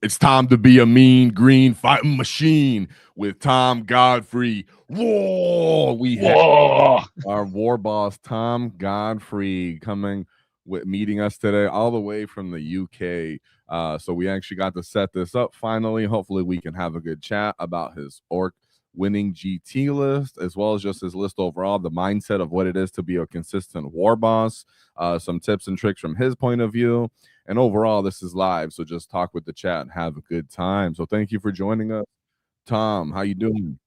It's time to be a mean green fighting machine with Tom Godfrey. Whoa! We have our war boss Tom Godfrey meeting us today, all the way from the UK. So we actually got to set this up finally. Hopefully, we can have a good chat about his orc winning GT list, as well as just his list overall, the mindset of what it is to be a consistent war boss, some tips and tricks from his point of view. And overall, this is live, so just talk with the chat and have a good time. So thank you for joining us. Tom, how you doing?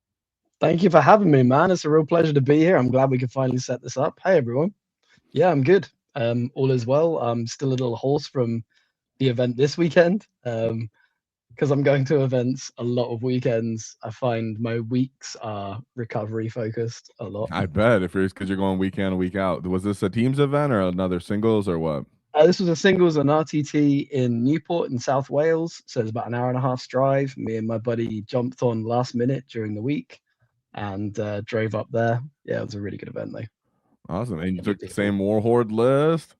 Thank you for having me, man. It's a real pleasure to be here. I'm glad we could finally set this up. Hey, everyone. Yeah, I'm good. All is well. I'm still a little hoarse from the event this weekend because I'm going to events a lot of weekends. I find my weeks are recovery focused a lot. I bet, if you're because you're going week in and week out. Was this a teams event or another singles or what? This was a singles and RTT in Newport in South Wales. So it's about an hour and a half drive. Me and my buddy jumped on last minute during the week and drove up there. Yeah, it was a really good event though. Awesome. And you took the same War Horde list?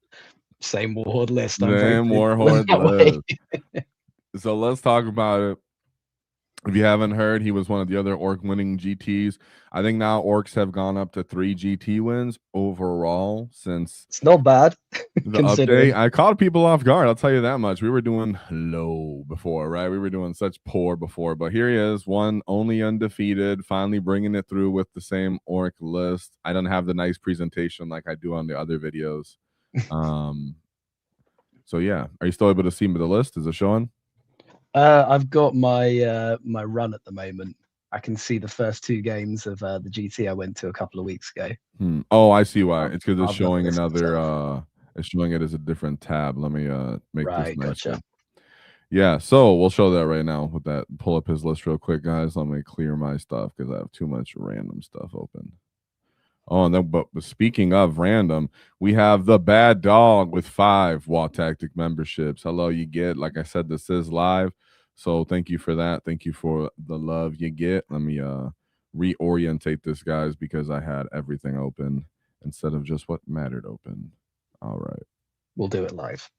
Same War Horde list. Same War Horde list. So let's talk about it. If you haven't heard, he was one of the other orc winning GTs. I think now orcs have gone up to 3 GT wins overall since it's not bad. The update. I caught people off guard. I'll tell you that much. We were doing low before, right? We were doing such poor before, but here he is, one only undefeated, finally bringing it through with the same orc list. I don't have the nice presentation like I do on the other videos. So yeah, are you still able to see the list? Is it showing? I've got my my run at the moment. I can see the first 2 games of the GT I went to a couple of weeks ago. Oh, I see why. It's because it's showing another. It's showing it as a different tab. Let me make this nice. Gotcha. Yeah, so we'll show that right now with that. Pull up his list real quick, guys. Let me clear my stuff because I have too much random stuff open. Oh, and then, but speaking of random, we have the Bad Dog with 5 Waaagh Tactic memberships. Hello, you get. Like I said, this is live, so thank you for that. Thank you for the love you get. Let me reorientate this, guys, because I had everything open instead of just what mattered open. All right, we'll do it live.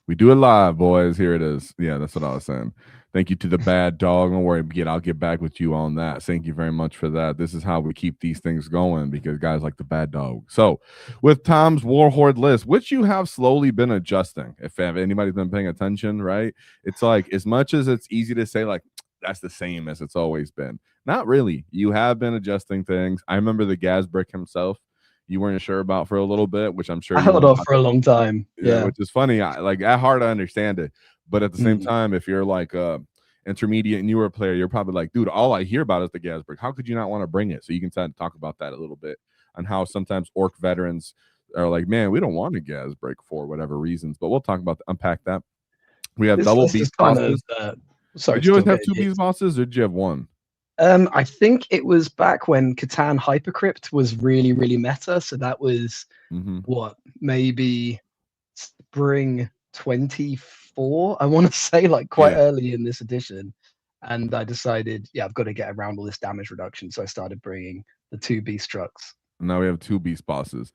We do it live, boys. Here it is. Yeah, that's what I was saying. Thank you to the Bad Dog. Don't worry, I'll get back with you on that. Thank you very much for that. This is how we keep these things going because guys like the Bad Dog. So with Tom's War Horde list, which you have slowly been adjusting, if anybody's been paying attention, right? It's like, as much as it's easy to say, like, that's the same as it's always been. Not really. You have been adjusting things. I remember the Gazbrick himself. You weren't sure about for a little bit, which I'm sure I held off for a long time. Yeah, which is funny. Like, at heart, I understand it, but at the same time, if you're like intermediate and newer player, you're probably like, dude, all I hear about is the Gazbrick. How could you not want to bring it? So you can talk about that a little bit and how sometimes orc veterans are like, man, we don't want a Gazbrick for whatever reasons. But we'll talk about unpack that. We have double beast bosses. Sorry, did you always have 2 beast bosses, or did you have 1? I think it was back when Catan Hypercrypt was really, really meta. So that was what, maybe spring 24, I want to say, like quite early in this edition. And I decided, I've got to get around all this damage reduction. So I started bringing the 2 beast trucks. Now we have 2 beast bosses.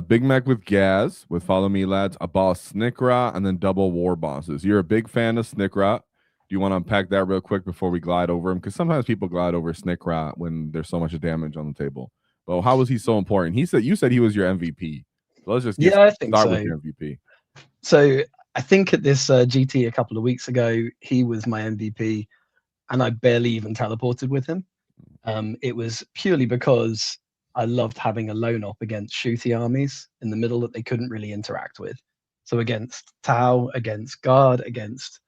Big Mech with Gaz, with Follow Me Lads, a boss Snickrot, and then double war bosses. You're a big fan of Snickrot. Do you want to unpack that real quick before we glide over him? Because sometimes people glide over Snickrot when there's so much damage on the table. Well, how was he so important? You said he was your MVP. So let's just I think start with your MVP. So I think at this GT a couple of weeks ago, he was my MVP, and I barely even teleported with him. It was purely because I loved having a lone op against shooty armies in the middle that they couldn't really interact with. So against Tau, against Guard, against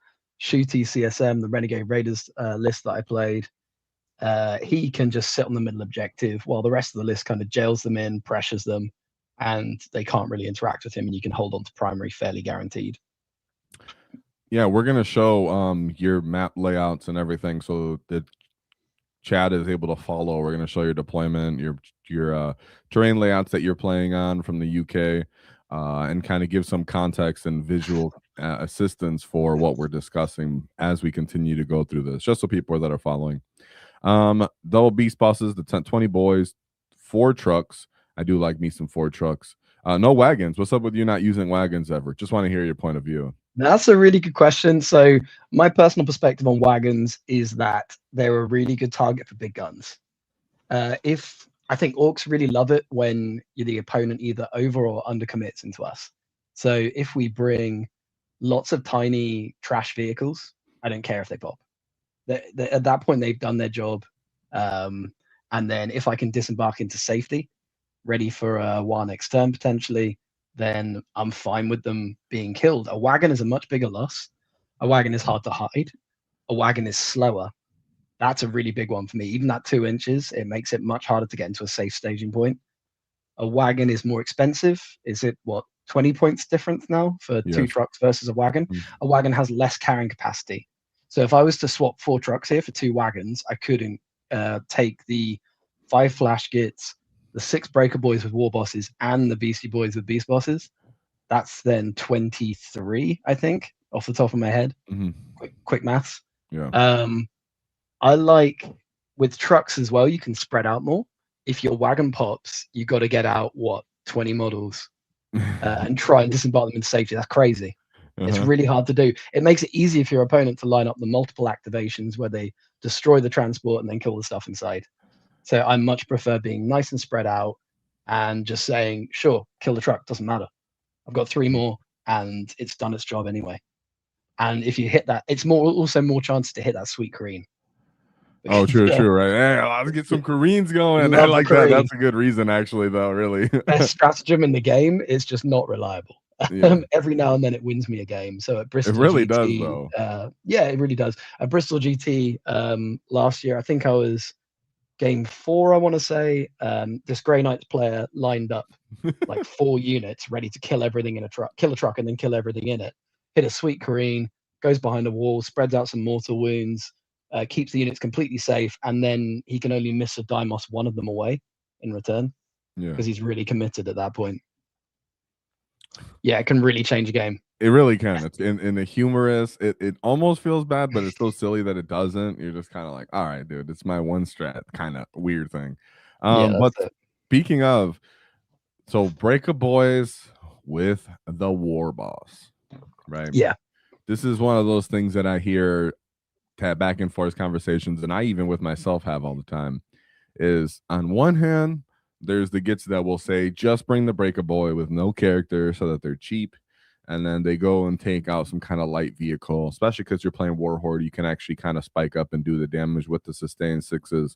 shooty CSM, the Renegade Raiders list that I played, he can just sit on the middle objective while the rest of the list kind of jails them in, pressures them, and they can't really interact with him, and you can hold on to primary fairly guaranteed. Yeah, we're going to show your map layouts and everything so the chat is able to follow. We're going to show your deployment, your terrain layouts that you're playing on from the UK, and kind of give some context and visual assistance for what we're discussing as we continue to go through this, just so people that are following. Double beast bosses, the 20 boys, 4 trucks. I do like me some 4 trucks. No wagons. What's up with you not using wagons ever? Just want to hear your point of view. That's a really good question. So my personal perspective on wagons is that they're a really good target for big guns. If I think orcs really love it when the opponent either over or under commits into us. So if we bring lots of tiny trash vehicles, I don't care if they pop. At that point, they've done their job. And then if I can disembark into safety, ready for a Waaagh next turn potentially, then I'm fine with them being killed. A wagon is a much bigger loss. A wagon is hard to hide. A wagon is slower. That's a really big one for me. Even that 2 inches, it makes it much harder to get into a safe staging point. A wagon is more expensive. Is it what 20 points difference now for Yes. 2 trucks versus a wagon? A wagon has less carrying capacity. So if I was to swap 4 trucks here for 2 wagons, I couldn't take the 5 flash Gitz, the 6 Breaka Boyz with war bosses, and the Beastie Boys with beast bosses. That's then 23, I think, off the top of my head. Quick maths. Yeah. I like with trucks as well, you can spread out more. If your wagon pops, you got to get out 20 models and try and disembark them in safety. That's crazy. It's really hard to do. It makes it easier for your opponent to line up the multiple activations where they destroy the transport and then kill the stuff inside. So I much prefer being nice and spread out and just saying, sure, kill the truck, doesn't matter. I've got 3 more and it's done its job anyway. And if you hit that, it's also more chances to hit that sweet Korean. Oh, true, right. Hey, let's get some Koreans going. I like that. That's a good reason, actually, though, really. Best stratagem in the game is just not reliable. Yeah. Every now and then it wins me a game. So at Bristol, it really GT, does, though. Yeah, it really does. At Bristol GT last year, I think I was game 4, I want to say. This Grey Knights player lined up like 4 units ready to kill everything in a truck, kill a truck, and then kill everything in it. Hit a sweet Korean, goes behind a wall, spreads out some mortal wounds, keeps the units completely safe, and then he can only miss a Dimos 1 of them away in return because he's really committed at that point. Yeah, it can really change a game. It really can. It's in the humorous. It almost feels bad, but it's so silly that it doesn't. You're just kind of like, all right, dude, it's my one strat kind of weird thing. But speaking of, so Breaka Boyz with the war boss, right? Yeah. This is one of those things that I hear back and forth conversations, and I even with myself have all the time, is on one hand, there's the Gitz that will say, just bring the Breaka Boy with no character so that they're cheap. And then they go and take out some kind of light vehicle, especially because you're playing War Horde. You can actually kind of spike up and do the damage with the sustained 6s.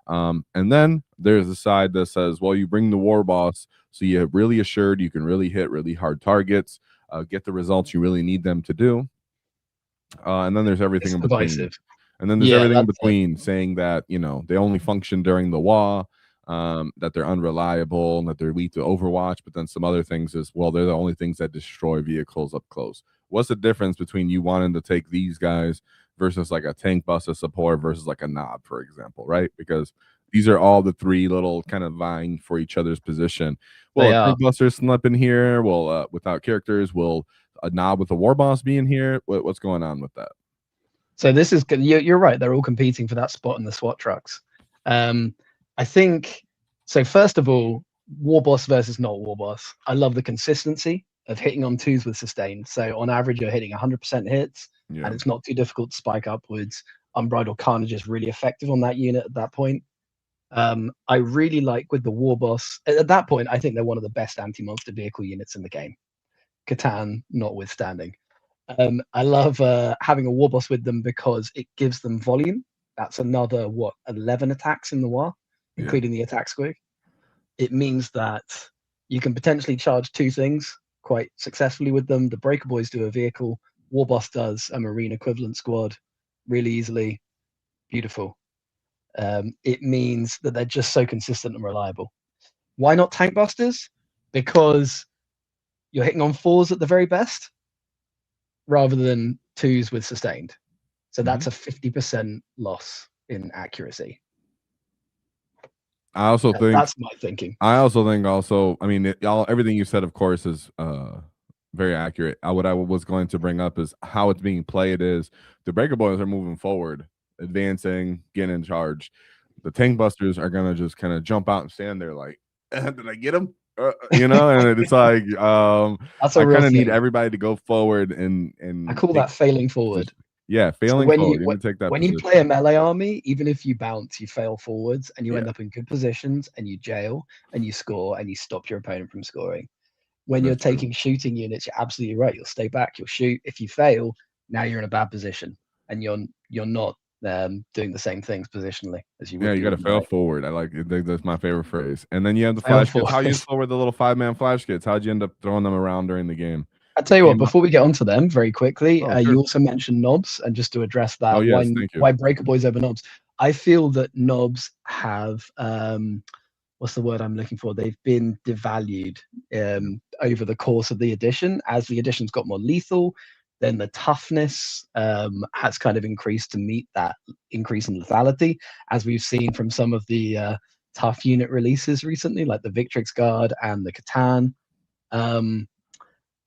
And then there's a side that says, well, you bring the war boss, so you're really assured you can really hit really hard targets, get the results you really need them to do. And then there's everything in between. And then there's everything in between, saying that, they only function during the Waaagh, that they're unreliable, and that they're weak to Overwatch. But then some other things is, well, they're the only things that destroy vehicles up close. What's the difference between you wanting to take these guys versus like a tank buster support versus like a knob, for example, right? Because these are all the 3 little kind of vying for each other's position. Well, a tank buster slip in here. Well, without characters, will a knob with a war boss be in here? What's going on with that? So this is good. You're right. They're all competing for that spot in the SWAT trucks. I think so. First of all, war boss versus not war boss. I love the consistency of hitting on 2s with sustain. So on average, you're hitting 100% hits, and it's not too difficult to spike upwards. Unbridled Carnage is really effective on that unit at that point. I really like with the war boss. At that point, I think they're one of the best anti-monster vehicle units in the game. Catan notwithstanding. I love having a war boss with them because it gives them volume. That's another 11 attacks in the Waaagh, including the attack squig. It means that you can potentially charge 2 things quite successfully with them. The Breaka Boyz do a vehicle, war boss does a marine equivalent squad really easily. Beautiful. It means that they're just so consistent and reliable. Why not tank busters? Because you're hitting on 4s at the very best, rather than 2s with sustained. So that's a 50% loss in accuracy. I also think that's my thinking. I also think I mean, everything you said, of course, is very accurate. What I was going to bring up is how it's being played is the Breaka Boyz are moving forward, advancing, getting in charge. The tank busters are going to just kind of jump out and stand there like, did I get him? you know, and it's like That's a I real kind of need thing. everybody to go forward and I call that failing forward. Yeah, failing forward. You need to take that when position. you play a melee army, even if you bounce, you fail forwards and you end Yeah. up in good positions and you jail and you score and you stop your opponent from scoring. When That's you're true. taking shooting units, you're absolutely right. You'll stay back, you'll shoot. If you fail, now you're in a bad position and you're not doing the same things positionally as you would. Yeah, you do got to with fail melee. forward. I think that's my favorite phrase. And then you have the Fail flash kits. How forward. useful were the little 5-man flash kits? How'd you end up throwing them around during the game? I'll tell you what, Came up- before we get onto them very quickly, Oh, you sure. also mentioned knobs, and just to address that, Oh, yes, thank you. why Breaka Boyz over knobs? I feel that knobs have what's the word I'm looking for? They've been devalued over the course of the edition. As the edition's got more lethal, then the toughness has kind of increased to meet that increase in lethality, as we've seen from some of the tough unit releases recently, like the Victrix Guard and the Catan.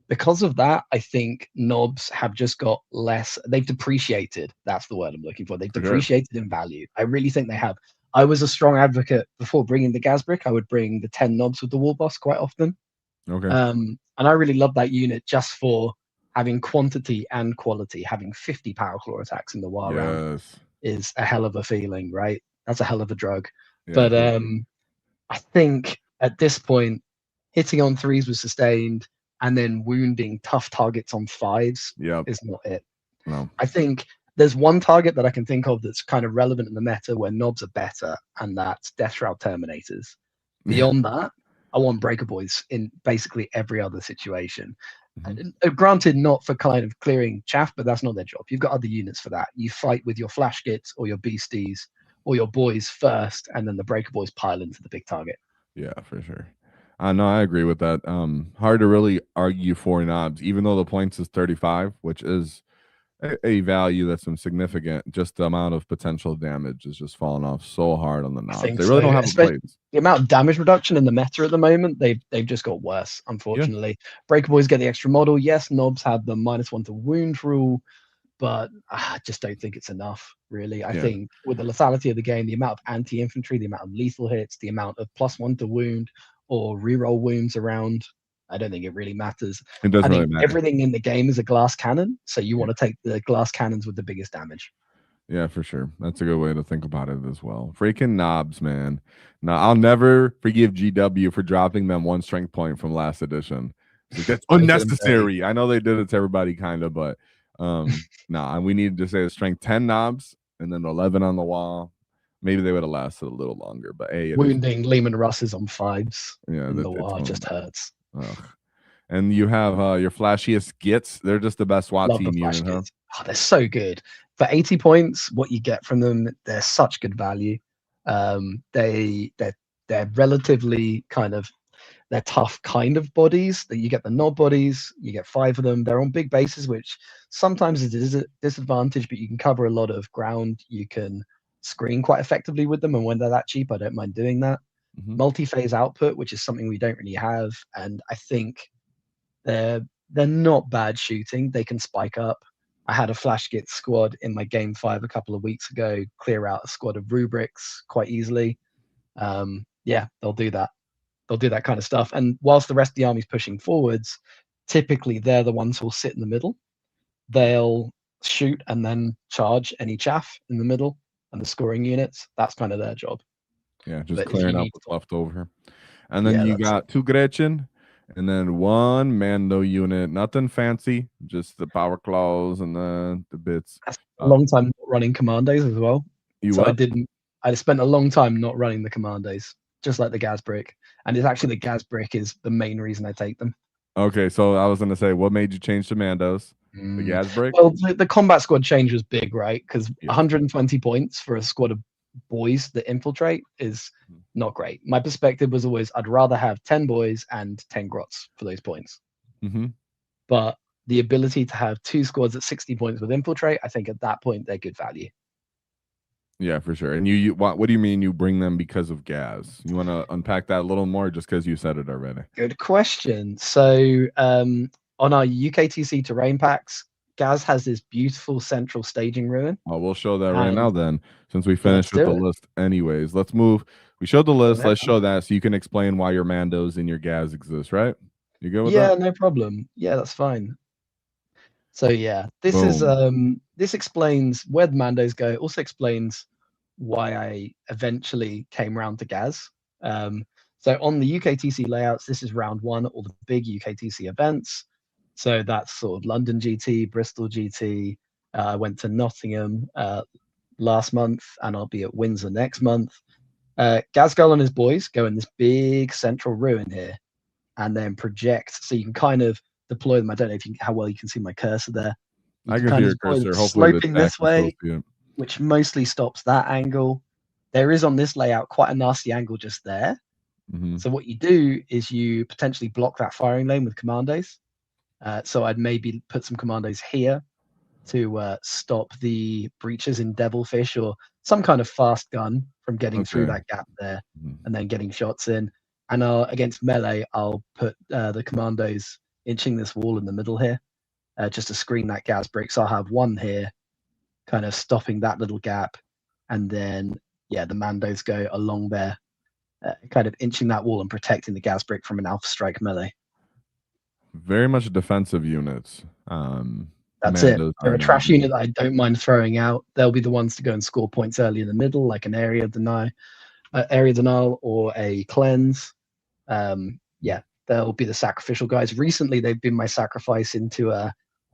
Because of that, I think knobs have just got less. They've depreciated. That's the word I'm looking for. They've depreciated in value. I really think they have. I was a strong advocate before bringing the Gazbrick. I would bring the 10 knobs with the War Boss quite often. Okay. And I really love that unit just for having quantity and quality. Having 50 power claw attacks in the Waaagh round is a hell of a feeling, right? That's a hell of a drug. Yeah, but I think at this point, hitting on 3s was sustained, and then wounding tough targets on 5s is not it. No. I think there's one target that I can think of that's kind of relevant in the meta where knobs are better, and that's Death Shroud Terminators. Beyond that, I want Breaka Boyz in basically every other situation. Granted, not for kind of clearing chaff, but that's not their job. You've got other units for that. You fight with your flash kits or your beasties or your boys first, and then the Breaka Boyz pile into the big target. Yeah, for sure. No, I agree with that. Hard to really argue for knobs, even though the points is 35, which is a value that's significant. Just the amount of potential damage is just falling off so hard on the knobs. They really don't have a place. The amount of damage reduction in the meta at the moment, they've just got worse, unfortunately. Yeah. Breaka Boyz get the extra model. Yes, knobs have the -1 to wound rule, but I just don't think it's enough, really. I think with the lethality of the game, the amount of anti-infantry, the amount of lethal hits, the amount of +1 to wound or reroll wounds around, I don't think it really matters. It doesn't really matter. Everything in the game is a glass cannon, so you want to take the glass cannons with the biggest damage. Yeah, for sure. That's a good way to think about it as well. Freaking knobs, man. Now, I'll never forgive GW for dropping them 1 strength point from last edition. That's unnecessary. I know they did it to everybody, kind of, but we needed to say the strength 10 knobs and then 11 on the wall. Maybe they would have lasted a little longer, but hey, wounding Lehman Russes on 5s. Yeah, the wall just hurts. Ugh. And you have your flashiest Gitz. They're just the best SWAT team unit, huh? Oh, they're so good. For 80 points, what you get from them, they're such good value. They're relatively they're tough kind of bodies. That you get the knob bodies, you get 5 of them. They're on big bases, which sometimes is a disadvantage, but you can cover a lot of ground. You can screen quite effectively with them, and when they're that cheap, I don't mind doing that. Multi-phase output, which is something we don't really have, and I think they're not bad shooting. They can spike up. I had a Flash Gitz squad in my game 5 a couple of weeks ago clear out a squad of rubrics quite easily. Yeah, they'll do that. They'll do that kind of stuff. And whilst the rest of the army's pushing forwards, typically they're the ones who'll sit in the middle. They'll shoot and then charge any chaff in the middle and the scoring units. That's kind of their job. Yeah, just clearing up what's left over. And then you got 2 Gretchin and then 1 Mando unit. Nothing fancy, just the power claws and the bits. That's a long time not running Kommandos as well. I spent a long time not running the Kommandos, just like the Gazbrick. And it's actually the Gazbrick is the main reason I take them. Okay, so I was going to say, what made you change to Mandos? The Gazbrick? Well, the combat squad change was big, right? Because 120 points for a squad of boys that infiltrate is not great. My perspective was always I'd rather have 10 boys and 10 grots for those points. But the ability to have 2 squads at 60 points with infiltrate, I think at that point they're good value. Yeah, for sure. And what do you mean you bring them because of Gaz? You want to unpack that a little more, just because you said it already? Good question. So on our UKTC terrain packs, Gaz has this beautiful central staging ruin. Oh, we'll show that right now then, since we finished let's with the do it. list anyways. Let's move. We showed the list. Whatever. Let's show that so you can explain why your Mandos and your Gaz exist, right? You good with Yeah, that? no problem. Yeah, that's fine. So yeah, this Boom. is this explains where the Mandos go. It also explains why I eventually came round to Gaz. So on the UKTC layouts, this is round one, all the big UKTC events. So that's sort of London GT, Bristol GT. I went to Nottingham last month, and I'll be at Windsor next month. Gazgal and his boys go in this big central ruin here, and then project. So you can kind of deploy them. I don't know if how well you can see my cursor there. I can see your cursor. Hopefully, sloping this way, which mostly stops that angle. There is on this layout quite a nasty angle just there. So what you do is you potentially block that firing lane with commandos. So I'd maybe put some commandos here to stop the breaches in Devilfish or some kind of fast gun from getting through that gap there and then getting shots in. And against melee, I'll put the commandos inching this wall in the middle here just to screen that gas brick. So I'll have one here kind of stopping that little gap. And then, yeah, the Mandos go along there, kind of inching that wall and protecting the gas brick from an alpha strike melee. Very much defensive units. That's it. They're a trash unit that I don't mind throwing out. They'll be the ones to go and score points early in the middle, like an area denial or a cleanse. Yeah, they'll be the sacrificial guys. Recently, they've been my sacrifice into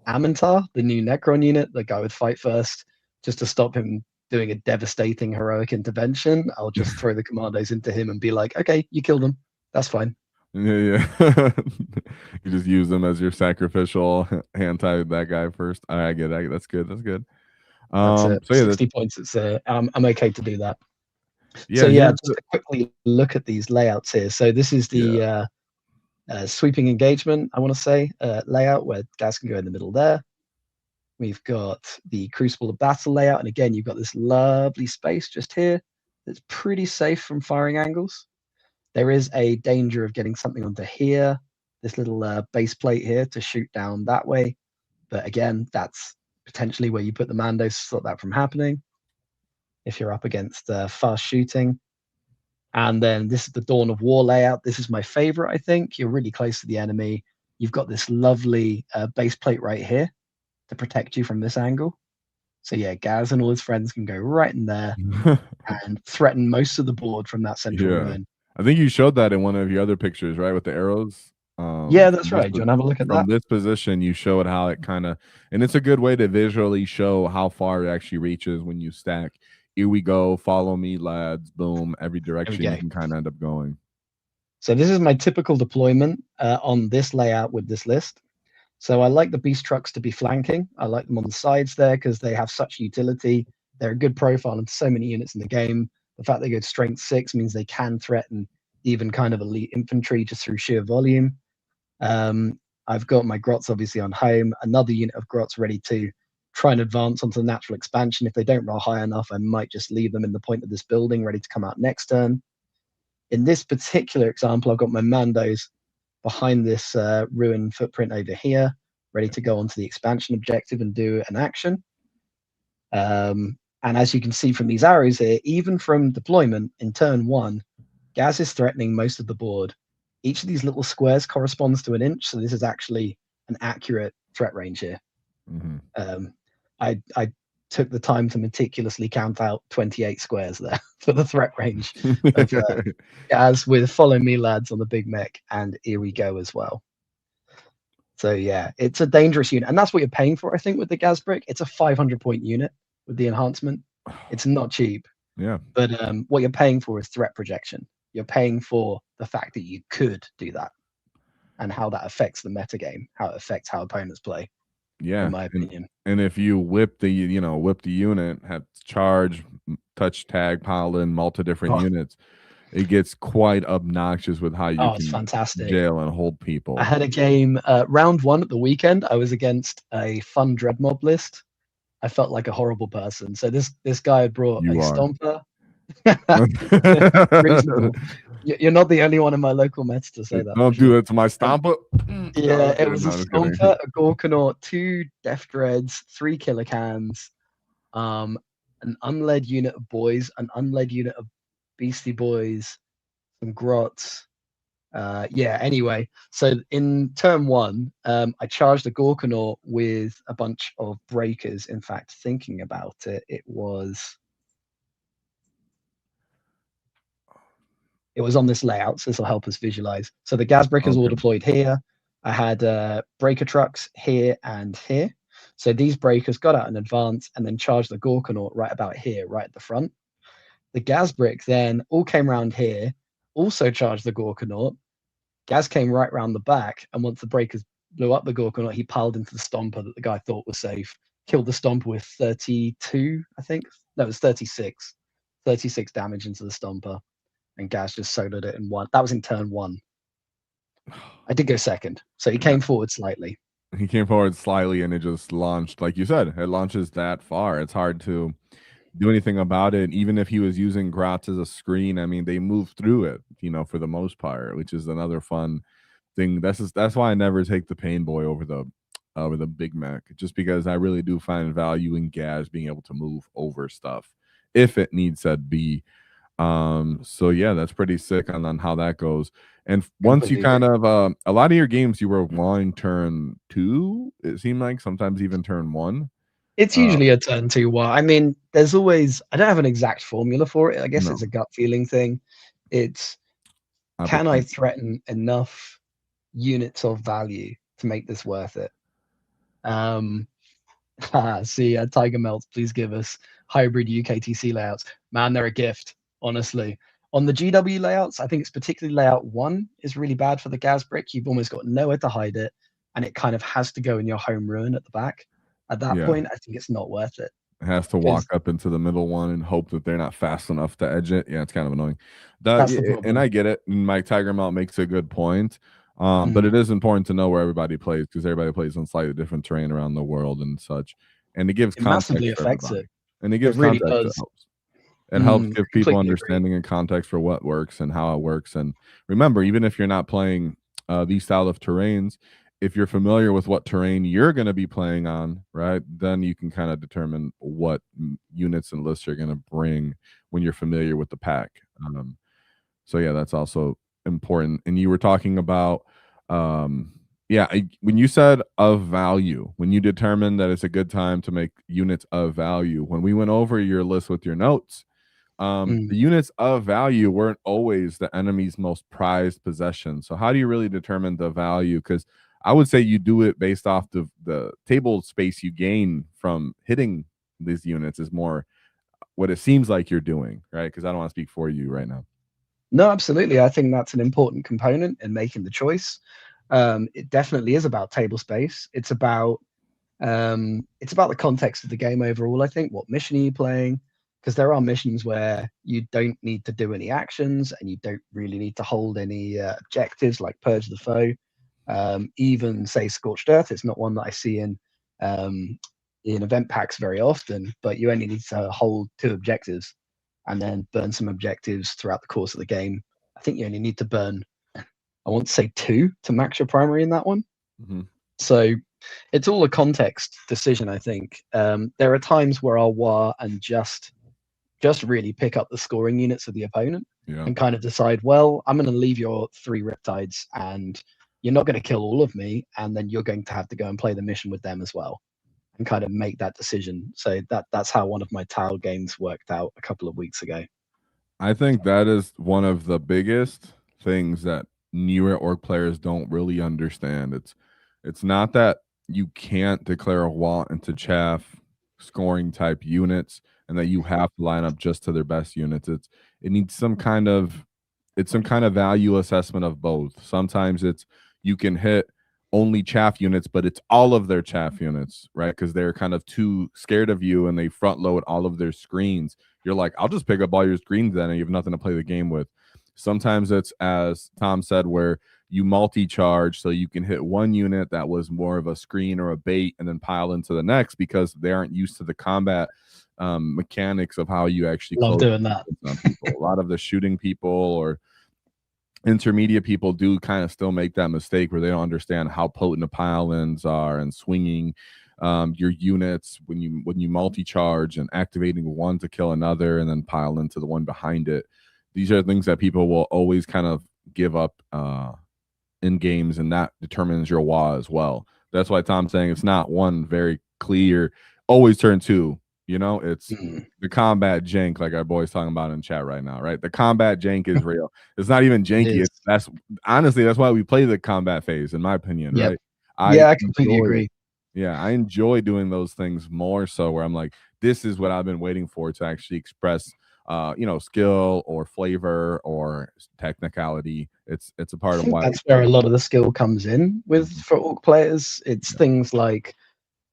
Amintar, the new Necron unit, the guy with fight first, just to stop him doing a devastating heroic intervention. I'll just throw the commandos into him and be like, okay, you killed him. That's fine. Yeah. You just use them as your sacrificial anti that guy first. I get it. That's good. That's good. That's it. So yeah, 60 points. It's I'm okay to do that. Yeah, so yeah, just to quickly look at these layouts here. So this is the sweeping engagement, I want to say, layout where Gaz can go in the middle there. We've got the Crucible of Battle layout, and again, you've got this lovely space just here that's pretty safe from firing angles. There is a danger of getting something onto here, this little base plate here to shoot down that way. But again, that's potentially where you put the Mandos to stop that from happening if you're up against fast shooting. And then this is the Dawn of War layout. This is my favorite, I think. You're really close to the enemy. You've got this lovely base plate right here to protect you from this angle. So yeah, Gaz and all his friends can go right in there and threaten most of the board from that central ruin. I think you showed that in one of your other pictures, right, with the arrows. Yeah, that's right. Do you want to have a look at that? From this position, you showed how it kind of, and it's a good way to visually show how far it actually reaches when you stack. Here we go. Follow me, lads. Boom. Every direction you can kind of end up going. So this is my typical deployment on this layout with this list. So I like the beast trucks to be flanking. I like them on the sides there because they have such utility. They're a good profile in so many units in the game. The fact they go to strength 6 means they can threaten even kind of elite infantry just through sheer volume. I've got my Grots obviously on home. Another unit of Grots ready to try and advance onto the natural expansion. If they don't roll high enough, I might just leave them in the point of this building ready to come out next turn. In this particular example, I've got my Mandos behind this ruin footprint over here, ready to go onto the expansion objective and do an action. And as you can see from these arrows here, even from deployment in turn 1, Gaz is threatening most of the board. Each of these little squares corresponds to an inch, so this is actually an accurate threat range here. I took the time to meticulously count out 28 squares there for the threat range of Gaz with Follow Me Lads on the big mech, and Here We Go as well. So yeah, it's a dangerous unit, and that's what you're paying for, I think, with the Gaz brick. It's a 500-point unit with the enhancement. It's not cheap. Yeah. But what you're paying for is threat projection. You're paying for the fact that you could do that and how that affects the metagame, how it affects how opponents play. Yeah, in my opinion. And if you whip the unit, have charge, touch, tag, paladin, multi different units, it gets quite obnoxious with how you can fantastic. Jail and hold people. I had a game round 1 at the weekend. I was against a fun dread mob list. I felt like a horrible person. So this guy had brought a Stompa. Reasonable. You're not the only one in my local Mets to say that. Don't do it to my Stompa. Yeah, it was a Stompa, a Gorkanaut, 2 Death Dreads, 3 Killer Cans, an unled unit of Boys, an unled unit of Beastie Boys, some Grots. Yeah, anyway, so in turn 1, I charged a Gorkanaut with a bunch of breakers. In fact, thinking about it, it was on this layout, so this will help us visualize. So the gas breakers all deployed here. I had breaker trucks here and here. So these breakers got out in advance and then charged the Gorkanaut right about here, right at the front. The gas brick then all came around here, also charged the Gorkanaut. Gas came right round the back, and once the breakers blew up the Gorkanaut, he piled into the Stompa that the guy thought was safe. Killed the Stompa with 32, I think. No, it was 36. 36 damage into the Stompa. And Gaz just soloed it in 1. That was in turn 1. I did go second, so he came forward slightly. He came forward slightly, and it just launched. Like you said, it launches that far. It's hard to do anything about it. Even if he was using Grots as a screen, I mean, they move through it, you know, for the most part, which is another fun thing. That's why I never take the Pain Boy over the Big Mac, just because I really do find value in Gaz being able to move over stuff if it needs that be. So yeah, that's pretty sick on how that goes. And once you kind of a lot of your games you were won turn 2, it seemed like, sometimes even turn 1. It's usually a turn 2 war. I mean, there's always, I don't have an exact formula for it. I guess it's a gut feeling thing. It's, can I threaten enough units of value to make this worth it? See, Tiger Melts, please give us hybrid UKTC layouts. Man, they're a gift, honestly. On the GW layouts, I think it's particularly layout 1 is really bad for the gas brick. You've almost got nowhere to hide it, and it kind of has to go in your home ruin at the back. At that point, I think it's not worth it. It has to walk up into the middle one and hope that they're not fast enough to edge it. Yeah, it's kind of annoying. And I get it. And Mike Tiger Melt makes a good point. But it is important to know where everybody plays, because everybody plays on slightly different terrain around the world and such. And it gives context. Massively affects it. And it gives context. It helps. It helps give people understanding and context for what works and how it works. And remember, even if you're not playing these style of terrains, if you're familiar with what terrain you're going to be playing on, right, then you can kind of determine what units and lists you're going to bring when you're familiar with the pack. So yeah, that's also important. And you were talking about, when you said of value, when you determined that it's a good time to make units of value, when we went over your list with your notes, the units of value weren't always the enemy's most prized possession. So how do you really determine the value? Because I would say you do it based off the table space you gain from hitting these units is more what it seems like you're doing, right? Because I don't want to speak for you right now. No, absolutely. I think that's an important component in making the choice. It definitely is about table space. It's about the context of the game overall. I think, what mission are you playing? Because there are missions where you don't need to do any actions and you don't really need to hold any objectives, like purge the foe. Even say Scorched Earth, it's not one that I see in event packs very often, but you only need to hold 2 objectives and then burn some objectives throughout the course of the game. I think you only need to burn, I want to say 2 to max your primary in that one. So it's all a context decision, I think. There are times where I'll Waaagh and just really pick up the scoring units of the opponent and kind of decide, well, I'm going to leave your 3 Riptides and you're not going to kill all of me, and then you're going to have to go and play the mission with them as well, and kind of make that decision. So that's how one of my Tau games worked out a couple of weeks ago. I think that is one of the biggest things that newer org players don't really understand. It's not that you can't declare a want into chaff scoring type units and that you have to line up just to their best units. It needs some kind of value assessment of both. Sometimes you can hit only chaff units, but it's all of their chaff units, right? Because they're kind of too scared of you and they front load all of their screens. You're like, I'll just pick up all your screens then, and you have nothing to play the game with. Sometimes it's, as Tom said, where you multi-charge so you can hit one unit that was more of a screen or a bait and then pile into the next because they aren't used to the combat mechanics of how you actually love doing that. People. A lot of the shooting people or intermediate people do kind of still make that mistake where they don't understand how potent the pile-ins are and swinging your units when you multi-charge and activating one to kill another and then pile into the one behind it. These are things that people will always kind of give up in games, and that determines your Waaagh as well. That's why Tom's saying it's not one very clear, always turn two. You know, it's the combat jank, like our boy's talking about in chat right now, right? The combat jank is real. It's not even janky. That's honestly, that's why we play the combat phase, in my opinion, right? I completely agree. Yeah, I enjoy doing those things more so where I'm like, this is what I've been waiting for to actually express skill or flavor or technicality. It's a part of why that's where a lot of the skill comes in with for orc players. It's things like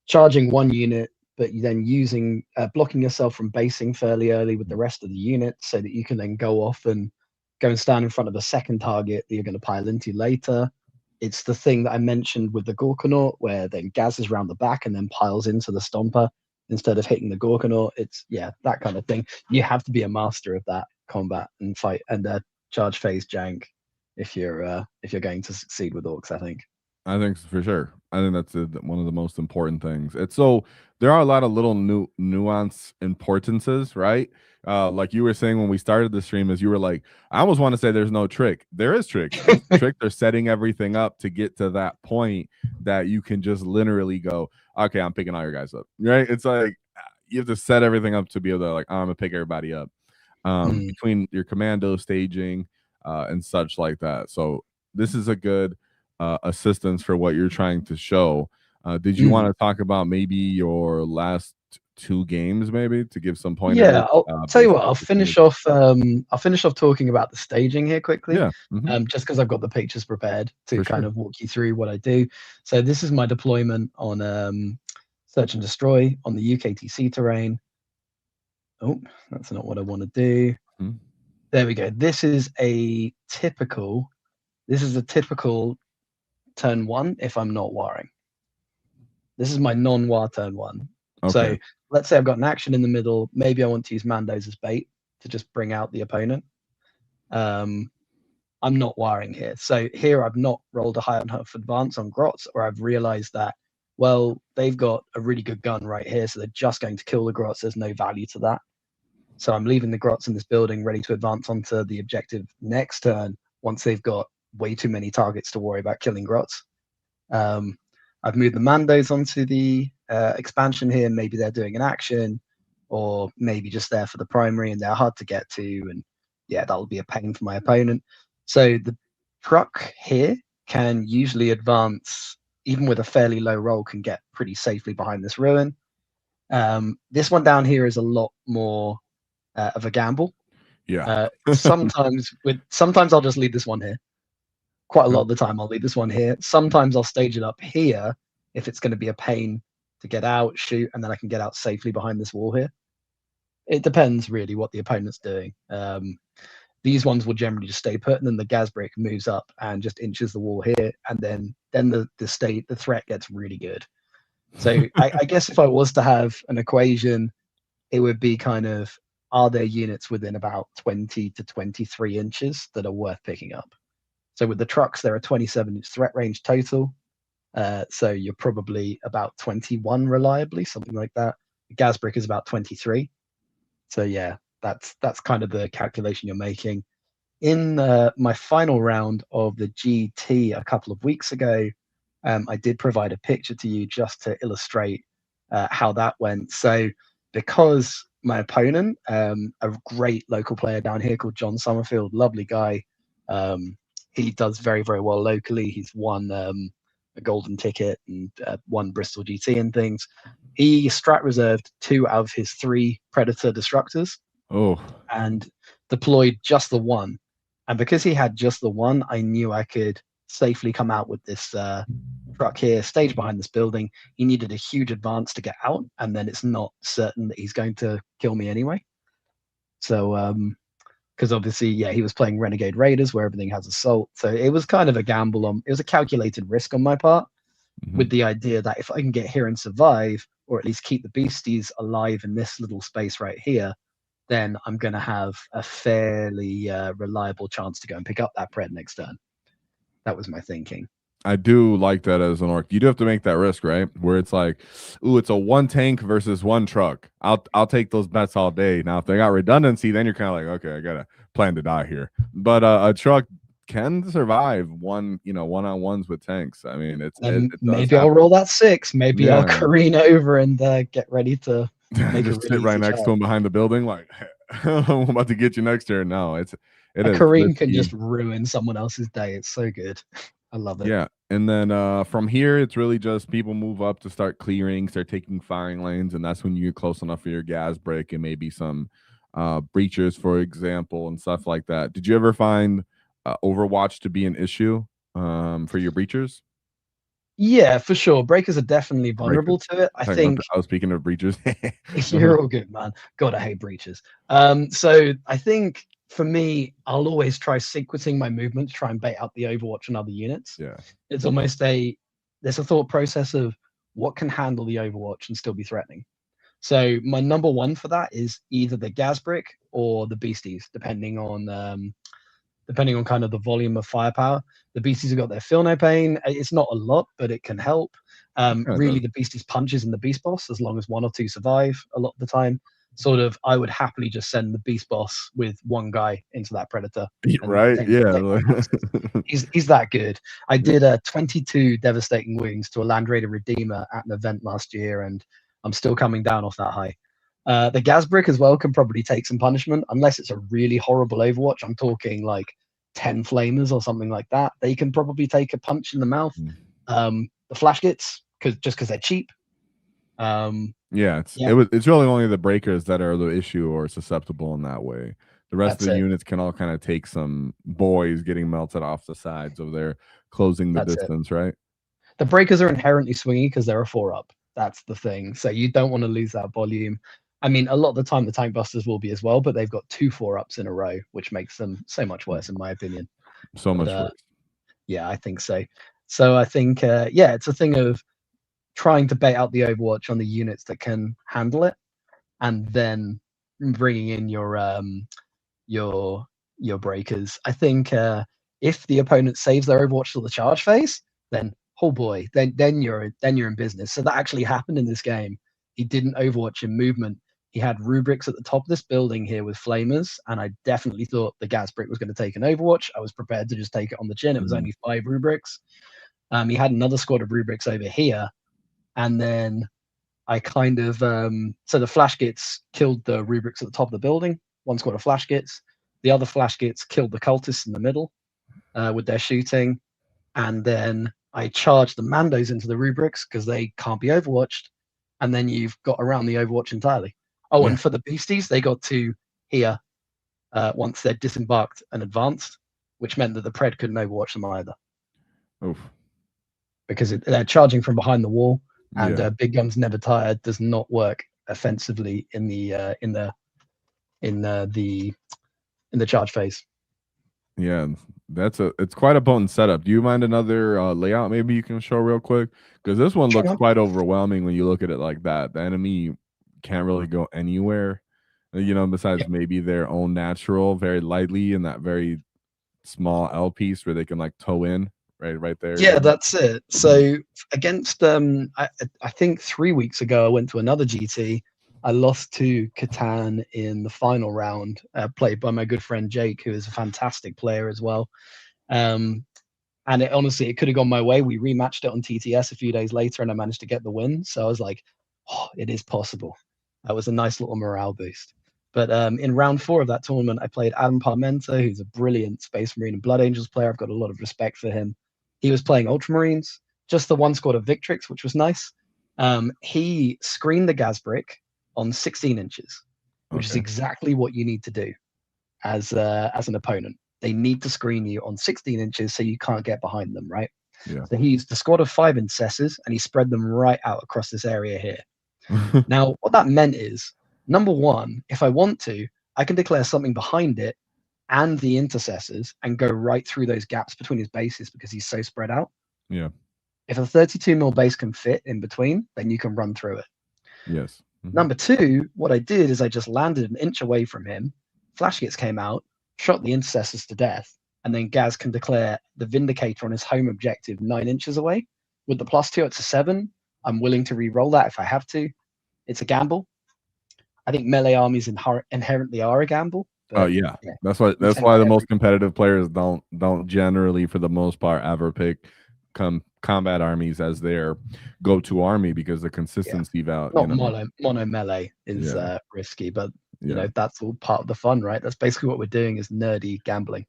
charging one unit, but you then using blocking yourself from basing fairly early with the rest of the unit so that you can then go off and go and stand in front of a second target that you're going to pile into later. It's the thing that I mentioned with the Gorkanaut, where then gases around the back and then piles into the Stompa instead of hitting the Gorkanaut. It's that kind of thing. You have to be a master of that combat and fight and charge phase jank if you're going to succeed with orcs, I think. I think for sure. I think that's one of the most important things. It's so there are a lot of little nuance importances, right? Like you were saying when we started the stream, is you were like, I almost want to say there's no trick. There is tricks. Trick. They're setting everything up to get to that point that you can just literally go, okay, I'm picking all your guys up, right? It's like you have to set everything up to be able to like, I'm gonna pick everybody up between your commando staging and such like that. So this is a good assistance for what you're trying to show. Did you want to talk about maybe your last two games, maybe to give some pointers? Yeah, I'll tell you what. I'll finish off. I'll finish off talking about the staging here quickly. Yeah. Just because I've got the pictures prepared to kind of walk you through what I do. So this is my deployment on search and destroy on the UKTC terrain. Oh, that's not what I want to do. There we go. This is a typical turn one if I'm not warring. This is my non-war turn one. Okay. So let's say I've got an action in the middle. Maybe I want to use Mandos as bait to just bring out the opponent. I'm not warring here. So here I've not rolled a high enough advance on Grots, or I've realized that, well, they've got a really good gun right here, so they're just going to kill the Grots. There's no value to that. So I'm leaving the Grots in this building ready to advance onto the objective next turn once they've got way too many targets to worry about killing Grots. I've moved the Mandos onto the expansion here. Maybe they're doing an action, or maybe just there for the primary and they're hard to get to. And that'll be a pain for my opponent. So the truck here can usually advance, even with a fairly low roll, can get pretty safely behind this ruin. This one down here is a lot more of a gamble. Yeah. Sometimes I'll just leave this one here. Quite a lot of the time I'll leave this one here. Sometimes I'll stage it up here if it's going to be a pain to get out, shoot, and then I can get out safely behind this wall here. It depends really what the opponent's doing. These ones will generally just stay put, and then the gas break moves up and just inches the wall here, and then the threat gets really good. So I guess if I was to have an equation, it would be kind of, are there units within about 20 to 23 inches that are worth picking up? So with the trucks, there are 27-inch threat range total. So you're probably about 21 reliably, something like that. The gas brick is about 23. So yeah, that's kind of the calculation you're making. In my final round of the GT a couple of weeks ago, I did provide a picture to you just to illustrate how that went. So because my opponent, a great local player down here called John Summerfield, lovely guy, he does very, very well locally. He's won a golden ticket and won Bristol GT and things. He strat reserved 2 out of his 3 Predator Destructors and deployed just the one. And because he had just the one, I knew I could safely come out with this truck here, stage behind this building. He needed a huge advance to get out, and then it's not certain that he's going to kill me anyway. So because obviously, he was playing Renegade Raiders where everything has assault. So it was kind of a gamble it was a calculated risk on my part with the idea that if I can get here and survive, or at least keep the beasties alive in this little space right here, then I'm going to have a fairly reliable chance to go and pick up that pred next turn. That was my thinking. I do like that as an orc. You do have to make that risk, right? Where it's like, ooh, it's a one tank versus one truck. I'll take those bets all day. Now, if they got redundancy, then you're kind of like, okay, I gotta plan to die here. But a truck can survive one-on-ones with tanks. I mean, maybe I'll roll that 6. Maybe I'll careen over and get ready to make just sit right next to him behind the building, like I'm about to get you next turn. No, a careen can just ruin someone else's day. It's so good. I love it. Yeah. And then from here, it's really just people move up to start clearing, start taking firing lanes, and that's when you get close enough for your gas break and maybe some breachers, for example, and stuff like that. Did you ever find Overwatch to be an issue for your breachers? Yeah, for sure. Breakers are definitely vulnerable to it. I think. I was speaking of breachers. You're all good, man. God, I hate breachers. So I think for me, I'll always try sequencing my movement to try and bait out the Overwatch and other units. Yeah. It's almost there's a thought process of what can handle the Overwatch and still be threatening. So my number one for that is either the Gasbrick or the Beasties, depending on kind of the volume of firepower. The Beasties have got their Feel No Pain. It's not a lot, but it can help. Really, the Beasties punches in the Beast Boss, as long as 1 or 2 survive a lot of the time. Sort of, I would happily just send the Beast Boss with 1 guy into that Predator. Right? Yeah. He's that good. I did 22 devastating wounds to a Land Raider Redeemer at an event last year, and I'm still coming down off that high. The Gasbrick as well can probably take some punishment, unless it's a really horrible Overwatch. I'm talking like 10 Flamers or something like that. They can probably take a punch in the mouth. The Flash Gitz, because they're cheap. It's really only the breakers that are the issue or susceptible in that way. The rest of the units can all kind of take some boys getting melted off the sides of their closing the distance, right? The breakers are inherently swingy because they're a 4-up. That's the thing. So you don't want to lose that volume. I mean, a lot of the time the tank busters will be as well, but they've got 2 4-ups in a row, which makes them so much worse, in my opinion. Much worse. Yeah, I think so. So I think, it's a thing of trying to bait out the Overwatch on the units that can handle it, and then bringing in your breakers. I think if the opponent saves their Overwatch till the charge phase, then oh boy, then you're in business. So that actually happened in this game. He didn't Overwatch in movement. He had rubrics at the top of this building here with flamers, and I definitely thought the Gasbrick was going to take an Overwatch. I was prepared to just take it on the chin. It was only 5 rubrics. He had another squad of rubrics over here, and then I kind of so the Flash Gitz killed the rubrics at the top of the building. 1 squad of Flash Gitz. The other Flash Gitz killed the cultists in the middle with their shooting, and then I charged the Mandos into the rubrics because they can't be Overwatched, and then you've got around the Overwatch entirely. Oh, and for the Beasties, they got to here once they're disembarked and advanced, which meant that the Pred couldn't Overwatch them either. Oof. Because they're charging from behind the wall, and Big Guns Never Tired does not work offensively in the charge phase. Yeah, it's quite a potent setup. Do you mind another layout maybe you can show real quick? Because this one looks quite overwhelming when you look at it like that. The enemy can't really go anywhere, besides maybe their own natural very lightly in that very small L piece where they can like toe in right there. Yeah, that's it. So against I think 3 weeks ago I went to another GT. I lost to Catan in the final round, played by my good friend Jake, who is a fantastic player as well. And it could have gone my way. We rematched it on TTS a few days later, and I managed to get the win. So I was like, oh, it is possible. That was a nice little morale boost. But in round 4 of that tournament, I played Adam Parmenter, who's a brilliant Space Marine and Blood Angels player. I've got a lot of respect for him. He was playing Ultramarines, just the 1 squad of Victrix, which was nice. He screened the Gasbrick on 16 inches, which is exactly what you need to do as an opponent. They need to screen you on 16 inches so you can't get behind them, right? Yeah. So he used the squad of 5 Incessors, and he spread them right out across this area here. Now, what that meant is, number 1, if I want to, I can declare something behind it and the Intercessors and go right through those gaps between his bases because he's so spread out. Yeah. If a 32 mil base can fit in between, then you can run through it. Yes. Number two, what I did is I just landed an inch away from him. Flash Gitz came out, shot the intercessors to death, and then Gaz can declare the Vindicator on his home objective 9 inches away. With the +2, it's a 7. I'm willing to re-roll that if I have to. It's a gamble. I think melee armies inherently are a gamble. Oh yeah. That's why the most competitive players don't generally, for the most part, ever pick combat armies as their go-to army, because the consistency value. Not mono melee is risky, but you know, that's all part of the fun, right? That's basically what we're doing, is nerdy gambling.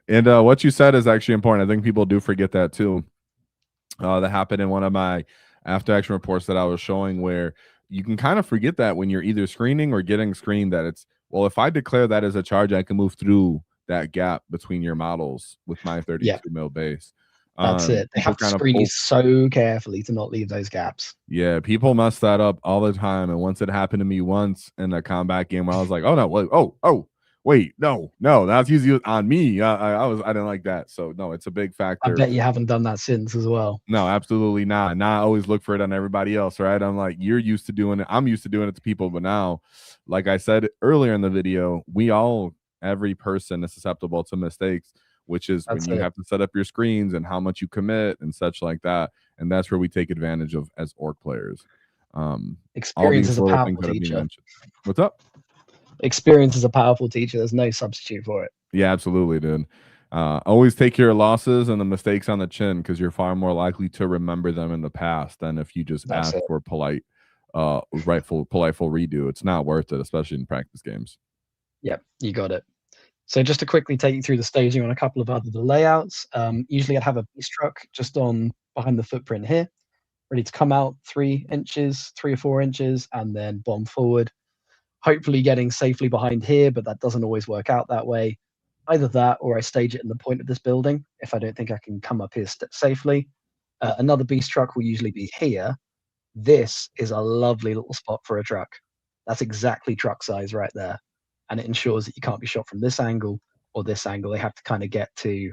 And what you said is actually important. I think people do forget that too. That happened in one of my after action reports that I was showing, where you can kind of forget that when you're either screening or getting screened, that it's, well, if I declare that as a charge, I can move through that gap between your models with my 32 mil base. That's it. They have to screen you so carefully to not leave those gaps. Yeah, people mess that up all the time. And once it happened to me once in a combat game where I was like, oh no, wait, no, that's usually on me. I didn't like that. So no, it's a big factor. I bet you haven't done that since as well. No, absolutely not. Now I always look for it on everybody else, right? I'm like, you're used to doing it. I'm used to doing it to people, but now, like I said earlier in the video, every person is susceptible to mistakes, which is when you have to set up your screens and how much you commit and such like that. And that's where we take advantage of as orc players. Experience is a powerful teacher. What's up? Experience is a powerful teacher. There's no substitute for it. Yeah, absolutely, dude. Always take your losses and the mistakes on the chin, because you're far more likely to remember them in the past than if you just ask for polite redo. It's not worth it, especially in practice games. Yep, you got it. So just to quickly take you through the staging on a couple of other layouts. Usually I'd have a beast truck just on behind the footprint here, ready to come out 3 or 4 inches, and then bomb forward. Hopefully getting safely behind here, but that doesn't always work out that way. Either that, or I stage it in the point of this building if I don't think I can come up here safely. Another beast truck will usually be here. This is a lovely little spot for a truck. That's exactly truck size right there. And it ensures that you can't be shot from this angle or this angle. They have to kind of get to,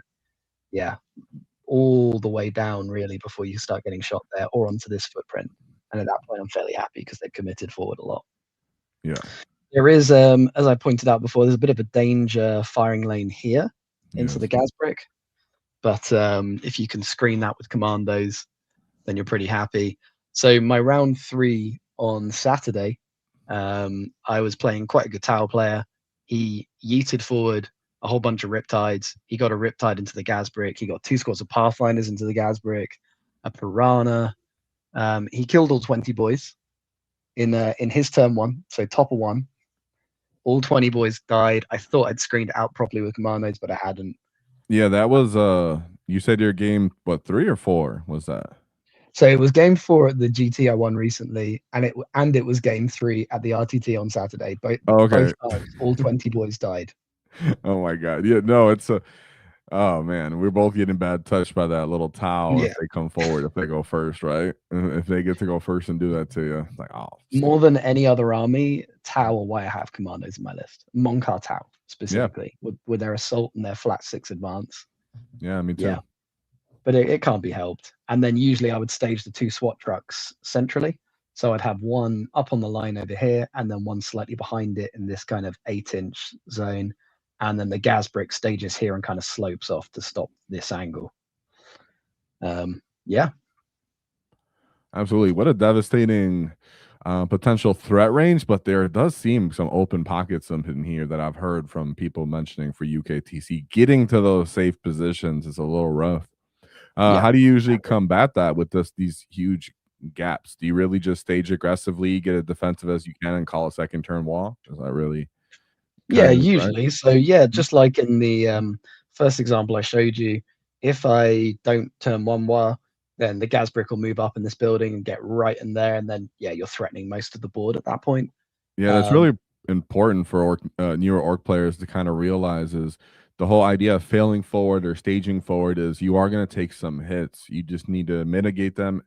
all the way down really before you start getting shot there, or onto this footprint. And at that point, I'm fairly happy because they've committed forward a lot. Yeah. There is, as I pointed out before, there's a bit of a danger firing lane here into the gas brick. But if you can screen that with Kommandos, then you're pretty happy. So my round 3 on Saturday, I was playing quite a good tower player. He yeeted forward a whole bunch of Riptides. He got a Riptide into the gas brick. He got 2 squads of Pathfinders into the gas brick, a Piranha. He killed all 20 boys in his turn 1, so top of 1. All 20 boys died. I thought I'd screened it out properly with Kommandos, but I hadn't. Yeah, that was you said your game, what, 3 or 4 was that? So it was game 4 at the GT I won recently, and it was game 3 at the RTT on Saturday. Both times, all 20 boys died. Oh my god. Yeah, no, it's oh man, we're both getting bad touched by that little towel if they come forward, if they go first, right? If they get to go first and do that to you, it's like, oh. More than any other army, Tau or why I have Kommandos in my list. Monkar Tau specifically, with their assault and their flat 6 advance. Yeah, me too. Yeah. But it can't be helped. And then usually I would stage the 2 SWAT trucks centrally. So I'd have one up on the line over here, and then one slightly behind it in this kind of 8-inch zone. And then the gas brick stages here and kind of slopes off to stop this angle. Yeah. Absolutely. What a devastating potential threat range, but there does seem some open pockets in here that I've heard from people mentioning for UKTC. Getting to those safe positions is a little rough. How do you usually combat that with these huge gaps? Do you really just stage aggressively, get as defensive as you can, and call a second turn wall? Is that really? Yeah, usually. Right? So yeah, just like in the first example I showed you, if I don't turn 1 Waaagh, then the gas brick will move up in this building and get right in there, and then you're threatening most of the board at that point. Yeah, that's really important for newer orc players to kind of realize is the whole idea of failing forward or staging forward is you are going to take some hits. You just need to mitigate them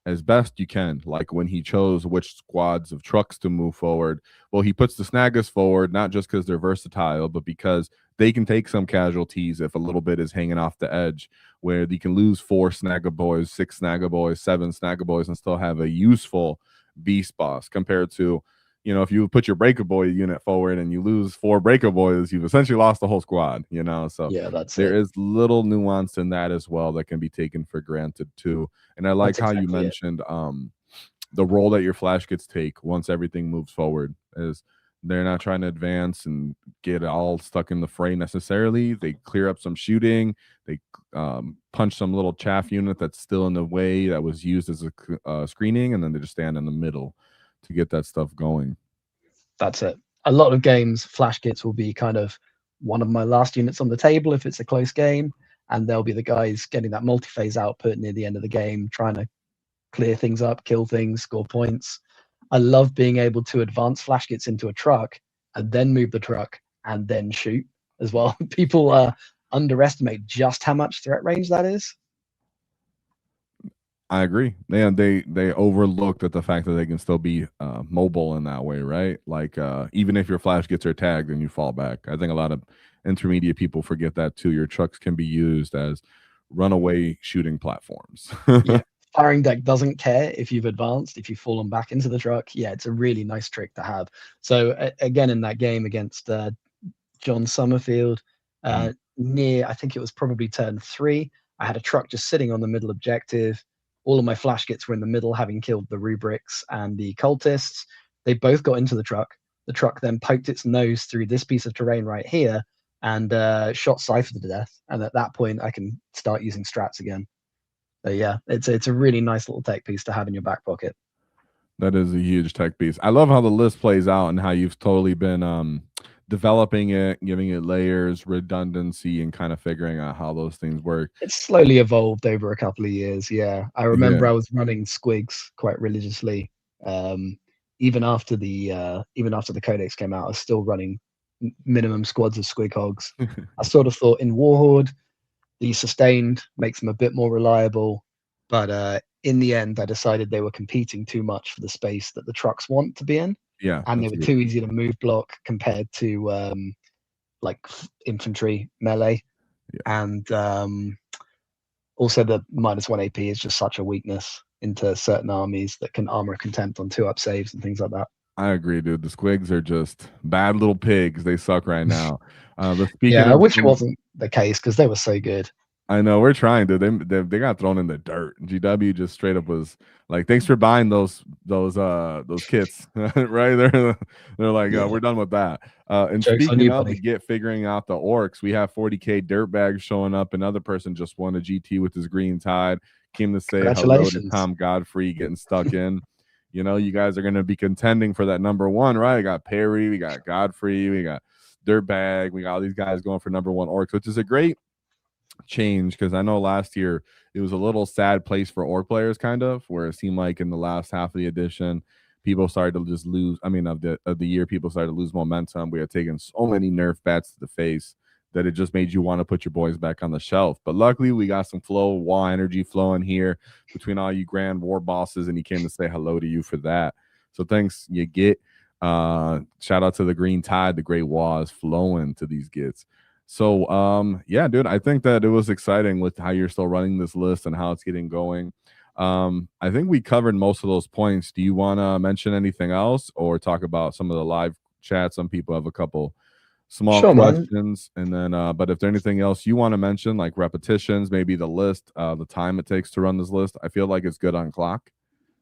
as best you can. Like when he chose which squads of trucks to move forward, well, he puts the snaggers forward, not just because they're versatile, but because they can take some casualties if a little bit is hanging off the edge, where they can lose 4 Snagga Boys, 6 Snagga Boys, 7 Snagga Boys, and still have a useful beast boss, compared to, you know, if you put your Breaka Boy unit forward and you lose 4 Breaka Boys, you've essentially lost the whole squad, you know? So yeah, that's there is little nuance in that as well that can be taken for granted too. And I like That's how you exactly mentioned the role that your flash gets take once everything moves forward is they're not trying to advance and get all stuck in the fray necessarily. They clear up some shooting. They punch some little chaff unit that's still in the way that was used as a screening, and then they just stand in the middle to get that stuff going. That's it. A lot of games, flash kits will be kind of one of my last units on the table if it's a close game, and they'll be the guys getting that multi-phase output near the end of the game, trying to clear things up, kill things, score points. I love being able to advance flash kits into a truck and then move the truck and then shoot as well. People underestimate just how much threat range that is. I agree. They overlooked at the fact that they can still be mobile in that way, right? Like even if your flash gets are tagged and you fall back, I think a lot of intermediate people forget that too. Your trucks can be used as runaway shooting platforms. Yeah, firing deck doesn't care if you've advanced, if you've fallen back into the truck. Yeah, it's a really nice trick to have. So again, in that game against John Summerfield, near, I think it was probably turn 3, I had a truck just sitting on the middle objective. All of my flash kits were in the middle, having killed the rubrics and the cultists. They both got into the truck. The truck then poked its nose through this piece of terrain right here and shot Cypher to death. And at that point, I can start using strats again. So yeah, it's a really nice little tech piece to have in your back pocket. That is a huge tech piece. I love how the list plays out and how you've totally been developing it, giving it layers, redundancy, and kind of figuring out how those things work. It's slowly evolved over a couple of years. Yeah, I remember I was running squigs quite religiously. Even after the codex came out, I was still running minimum squads of squig hogs. I sort of thought in War Horde, the sustained makes them a bit more reliable, but in the end, I decided they were competing too much for the space that the trucks want to be in. Yeah, and they were too easy to move block compared to like infantry melee. And also the -1 AP is just such a weakness into certain armies that can armor contempt on 2-up saves and things like that. I agree, dude. The squigs are just bad little pigs. They suck right now. Yeah, I wish it wasn't the case because they were so good. I know, we're trying to. They got thrown in the dirt. GW just straight up was like, "Thanks for buying those kits." Right? They're like, "We're done with that." And speaking of the figuring out the orcs, we have 40K dirtbags showing up. Another person just won a GT with his green tide. Came to say hello to Tom Godfrey getting stuck in. You know, you guys are going to be contending for that #1, right? We got Perry, we got Godfrey, we got Dirtbag, we got all these guys going for #1 orcs, which is a great change, because I know last year it was a little sad place for orc players, kind of, where it seemed like in the last half of the edition people started to just lose, of the year, people started to lose momentum. We had taken so many nerf bats to the face that it just made you want to put your boys back on the shelf. But luckily we got some Waaagh energy flowing here between all you grand war bosses, and he came to say hello to you for that. So thanks, you get. Shout out to the green tide, the great Waaagh is flowing to these Gitz. So yeah, dude, I think that it was exciting with how you're still running this list and how it's getting going. I think we covered most of those points. Do you want to mention anything else or talk about some of the live chat? Some people have a couple small questions, and then but if there's anything else you want to mention, like repetitions, maybe the list, the time it takes to run this list, I feel like it's good on clock.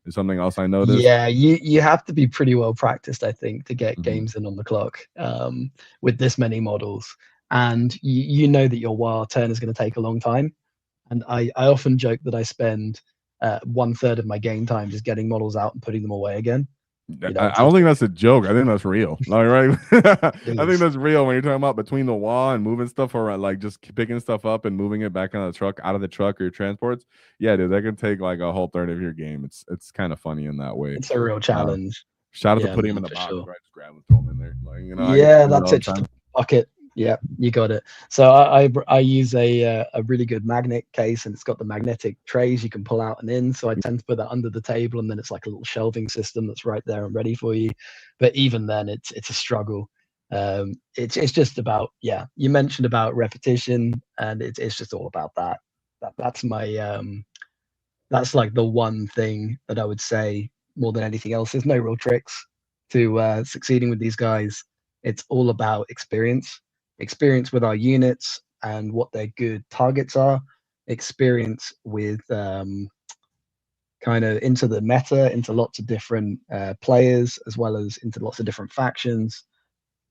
Is something else I noticed. Yeah, you have to be pretty well practiced, I think, to get games in on the clock with this many models. And you know that your Waaagh turn is going to take a long time. And I often joke that I spend 1/3 of my game time just getting models out and putting them away again. You know, I don't think that's a joke. I think that's real. Like, right? I think that's real when you're talking about between the Waaagh and moving stuff around, like just picking stuff up and moving it back on the truck, out of the truck or your transports. Yeah, dude, that can take like a whole third of your game. It's kind of funny in that way. It's a real challenge. Shout out to putting him in the box, right? Just grab and throw him in there. Like, you know, yeah, that's it. Just a bucket Yeah, you got it. So I use a really good magnet case, and it's got the magnetic trays you can pull out and in. So I tend to put that under the table, and then it's like a little shelving system that's right there and ready for you. But even then, it's a struggle. It's just about, yeah. You mentioned about repetition, and it's just all about that. That's my that's like the one thing that I would say more than anything else. There's no real tricks to succeeding with these guys. It's all about experience with our units and what their good targets are, experience with kind of into the meta, into lots of different players, as well as into lots of different factions.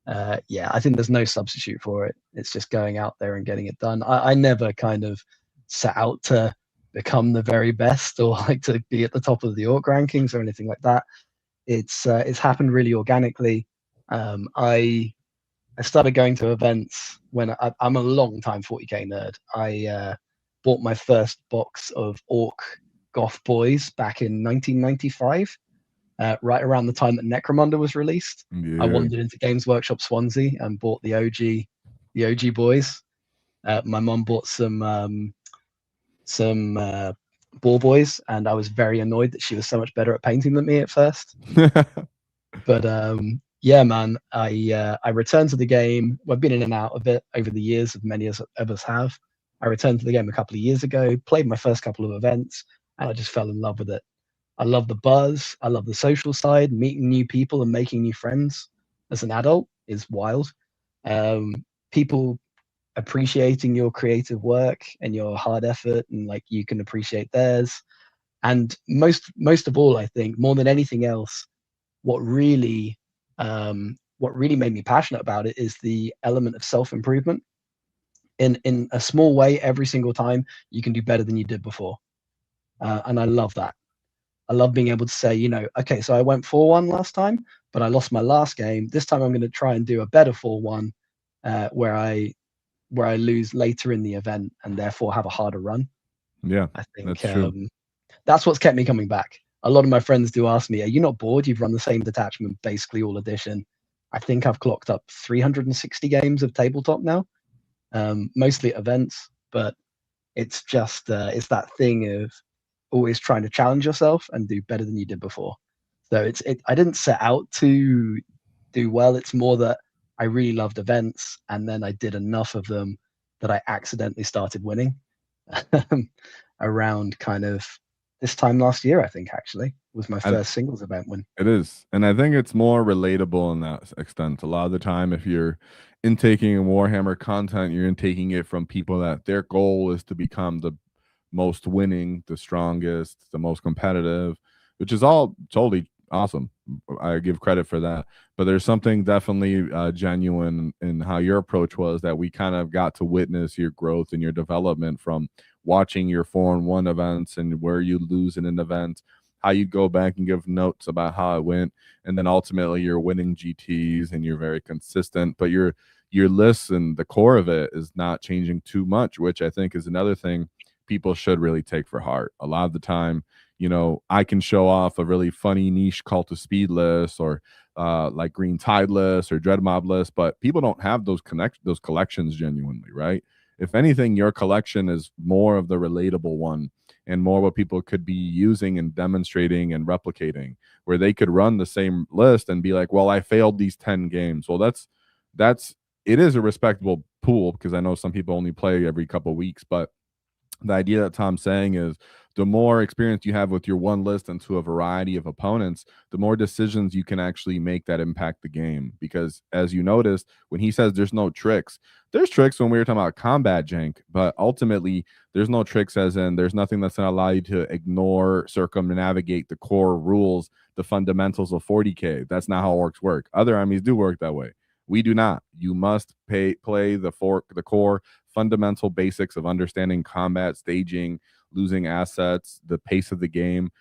Yeah, I think there's no substitute for it. It's just going out there and getting it done. I never kind of set out to become the very best or like to be at the top of the orc rankings or anything like that. It's happened really organically. I started going to events when I'm a long time 40k nerd. I bought my first box of Orc Goth Boys back in 1995, right around the time that Necromunda was released. Yeah. I wandered into Games Workshop Swansea and bought the OG boys. My mum bought some ball boys, and I was very annoyed that she was so much better at painting than me at first. But yeah, man, I returned to the game. I've been in and out of it over the years, as many as of us have. I returned to the game a couple of years ago, played my first couple of events, and I just fell in love with it. I love the buzz. I love the social side. Meeting new people and making new friends as an adult is wild. People appreciating your creative work and your hard effort, and like you can appreciate theirs. And most of all, I think more than anything else, what really made me passionate about it is the element of self-improvement. In a small way, every single time you can do better than you did before, and I love that. I love being able to say, you know, okay, so I went 4-1 last time, but I lost my last game. This time I'm going to try and do a better 4-1, where I lose later in the event and therefore have a harder run. Yeah, I think that's true. That's what's kept me coming back. A lot of my friends do ask me, are you not bored? You've run the same detachment basically all edition. I think I've clocked up 360 games of tabletop now, mostly at events, but it's just it's that thing of always trying to challenge yourself and do better than you did before. So I didn't set out to do well. It's more that I really loved events, and then I did enough of them that I accidentally started winning. Around kind of this time last year, I think actually was my first singles event win. It is, and I think it's more relatable in that extent. A lot of the time, if you're intaking Warhammer content, you're intaking it from people that their goal is to become the most winning, the strongest, the most competitive, which is all totally awesome. I give credit for that. But there's something definitely genuine in how your approach was, that we kind of got to witness your growth and your development from watching your 4-1 events and where you lose in an event, how you go back and give notes about how it went, and then ultimately you're winning GTs and you're very consistent, but your list and the core of it is not changing too much, which I think is another thing people should really take for heart. A lot of the time, you know, I can show off a really funny niche Cult of Speed list or like Green Tide list or Dread Mob list, but people don't have those collections genuinely, right? If anything, your collection is more of the relatable one and more what people could be using and demonstrating and replicating, where they could run the same list and be like, well, I failed these 10 games. Well, it is a respectable pool, because I know some people only play every couple of weeks, but the idea that Tom's saying is the more experience you have with your one list and to a variety of opponents, the more decisions you can actually make that impact the game. Because as you noticed, when he says there's no tricks, there's tricks when we were talking about combat jank, but ultimately there's no tricks as in there's nothing that's going to allow you to ignore, circumnave the core rules, the fundamentals of 40K. That's not how orcs work. Other armies do work that way. We do not. You must play the core fundamental basics of understanding combat, staging, losing assets, the pace of the game,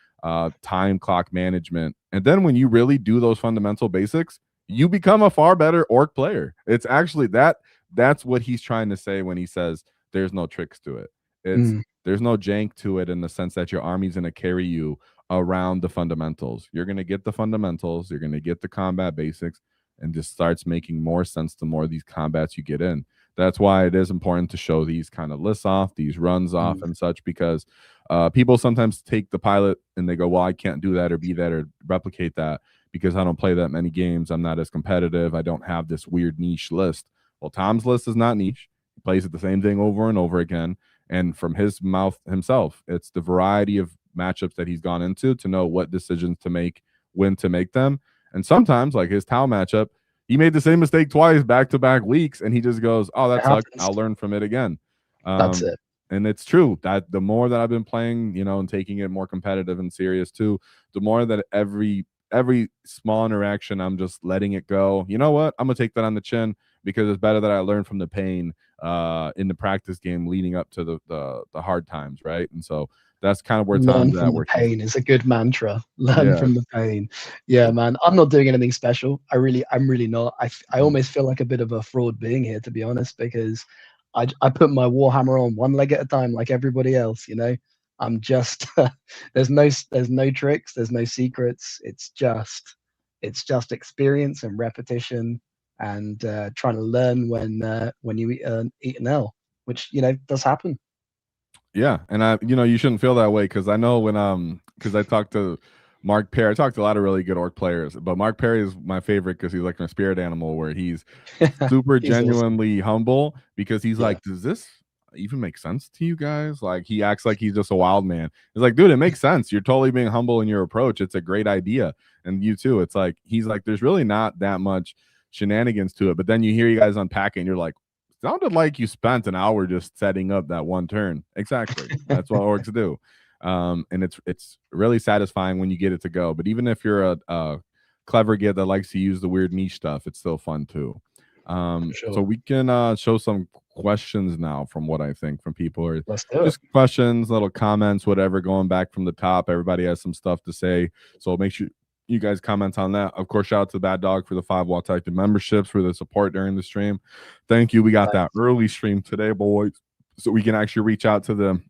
time clock management. And then when you really do those fundamental basics, you become a far better orc player. It's actually that's what he's trying to say when he says there's no tricks to it. There's no jank to it, in the sense that your army's going to carry you around the fundamentals. You're going to get the fundamentals, you're going to get the combat basics, and just starts making more sense the more these combats you get in. That's why it is important to show these kind of lists off, these runs off and such, because people sometimes take the pilot and they go, well, I can't do that or be that or replicate that because I don't play that many games. I'm not as competitive. I don't have this weird niche list. Well, Tom's list is not niche. He plays it the same thing over and over again. And from his mouth himself, it's the variety of matchups that he's gone into to know what decisions to make, when to make them. And sometimes, like his Tau matchup, he made the same mistake twice back-to-back weeks, and he just goes, oh, that sucked. I'll learn from it again. That's it. And it's true that the more that I've been playing, you know, and taking it more competitive and serious too, the more that every small interaction, I'm just letting it go. You know what? I'm going to take that on the chin because it's better that I learn from the pain in the practice game leading up to the hard times, right? And so that's kind of where Tom's at. Learn from the pain is a good mantra. Learn from the pain. Yeah, man. I'm not doing anything special. I'm really not. I almost feel like a bit of a fraud being here, to be honest, because I put my Warhammer on one leg at a time, like everybody else. You know, I'm just there's no tricks, there's no secrets. It's just experience and repetition and trying to learn when you eat an L, which does happen. Yeah, and you shouldn't feel that way because I know when because I talked to Mark Perry. I talked to a lot of really good orc players, but Mark Perry is my favorite because he's like my spirit animal, where he's super genuinely humble because he's like, does this even make sense to you guys? Like he acts like he's just a wild man. He's like, dude, it makes sense. You're totally being humble in your approach. It's a great idea, and you too. It's like he's like, there's really not that much shenanigans to it, but then you hear you guys unpack it, and you're like, sounded like you spent an hour just setting up that one turn. Exactly. That's what orcs do. And it's really satisfying when you get it to go. But even if you're a clever git that likes to use the weird niche stuff, it's still fun too. Sure. So we can show some questions now from what I think from people, or Let's do just it. questions, little comments, whatever, going back from the top. Everybody has some stuff to say. So make sure you guys comment on that. Of course, shout out to Bad Dog for the 5 Watts active memberships, for the support during the stream. Thank you. We got that early stream today, boys, so we can actually reach out to the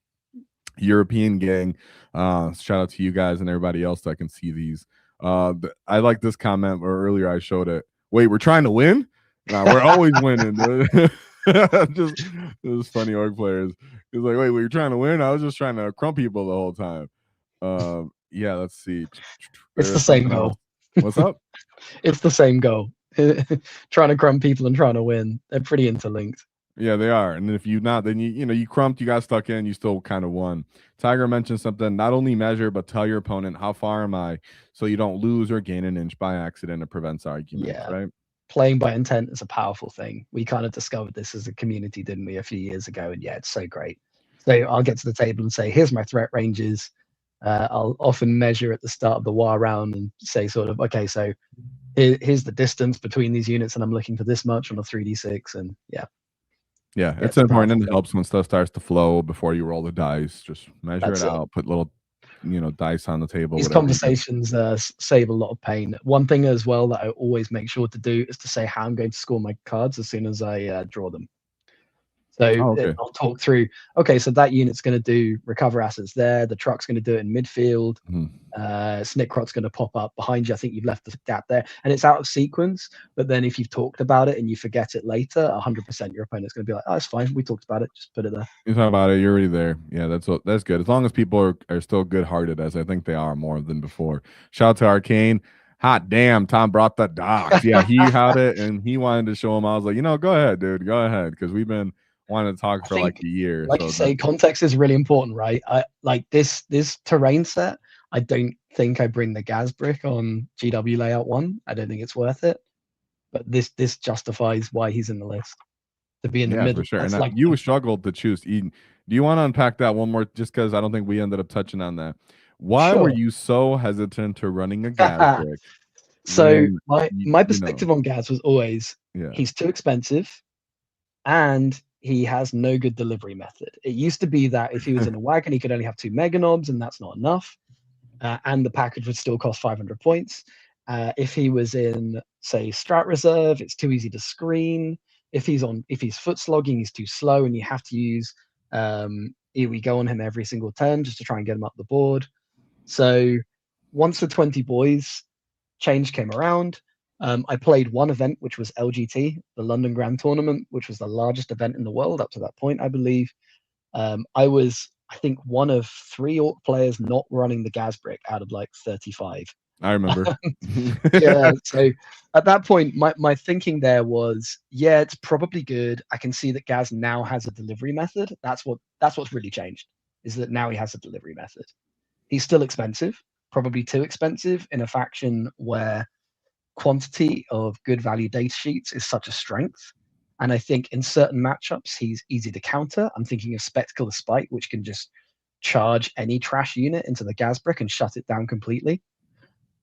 European gang. Shout out to you guys and everybody else that can see these. I like this comment where earlier I showed it. Wait, we're trying to win? Nah, we're always winning. Just it was funny org players. It's like, wait, were you trying to win? I was just trying to crump people the whole time. Yeah, let's see. It's the same goal. What's up? It's the same goal. Trying to crump people and trying to win. They're pretty interlinked. Yeah, they are. And if you not, then you crumped, you got stuck in, you still kind of won. Tiger mentioned something, not only measure, but tell your opponent how far am I, so you don't lose or gain an inch by accident. It prevents arguments, right? Playing by intent is a powerful thing. We kind of discovered this as a community, didn't we, a few years ago? And yeah, it's so great. So I'll get to the table and say, here's my threat ranges. I'll often measure at the start of the Waaagh round and say sort of, okay, so here's the distance between these units, and I'm looking for this much on a 3d6, and yeah, it's important, and it helps when stuff starts to flow before you roll the dice. Just measure it out, put little dice on the table. These conversations save a lot of pain. One thing as well that I always make sure to do is to say how I'm going to score my cards as soon as I draw them. So I'll talk through, okay, so that unit's going to do recover assets there. The truck's going to do it in midfield. Snickrot's going to pop up behind you. I think you've left the gap there. And it's out of sequence. But then if you've talked about it and you forget it later, 100% your opponent's going to be like, oh, it's fine. We talked about it. Just put it there. You talk about it. You're already there. Yeah, that's good. As long as people are still good-hearted, as I think they are more than before. Shout out to Arcane. Hot damn, Tom brought the docs. Yeah, he had it, and he wanted to show him. I was like, go ahead, dude. Go ahead, because we've been wanted to talk for like a year. Like you say, context is really important, right? I like this terrain set. I don't think I bring the Gaz brick on GW layout 1. I don't think it's worth it. But this justifies why he's in the list. To be in the middle. For sure. And like, you struggled to choose. Do you want to unpack that one more, just because I don't think we ended up touching on that? Why were you so hesitant to running a Gaz brick? So my perspective on Gaz was always he's too expensive and he has no good delivery method. It used to be that if he was in a wagon, he could only have 2 meganobs, and that's not enough. And the package would still cost 500 points. If he was in, say, Strat Reserve, it's too easy to screen. If he's foot slogging, he's too slow, and you have to use we go on him every single turn just to try and get him up the board. So once the 20 boys change came around, I played one event, which was LGT, the London Grand Tournament, which was the largest event in the world up to that point, I believe. I was, I think, one of 3 orc players not running the gas brick out of like 35. I remember. Yeah, so at that point, my thinking there was, yeah, it's probably good. I can see that Gaz now has a delivery method. That's what's really changed, is that now he has a delivery method. He's still expensive, probably too expensive in a faction where quantity of good value data sheets is such a strength. And I think in certain matchups, he's easy to counter. I'm thinking of Spectacle the Spike, which can just charge any trash unit into the gas brick and shut it down completely.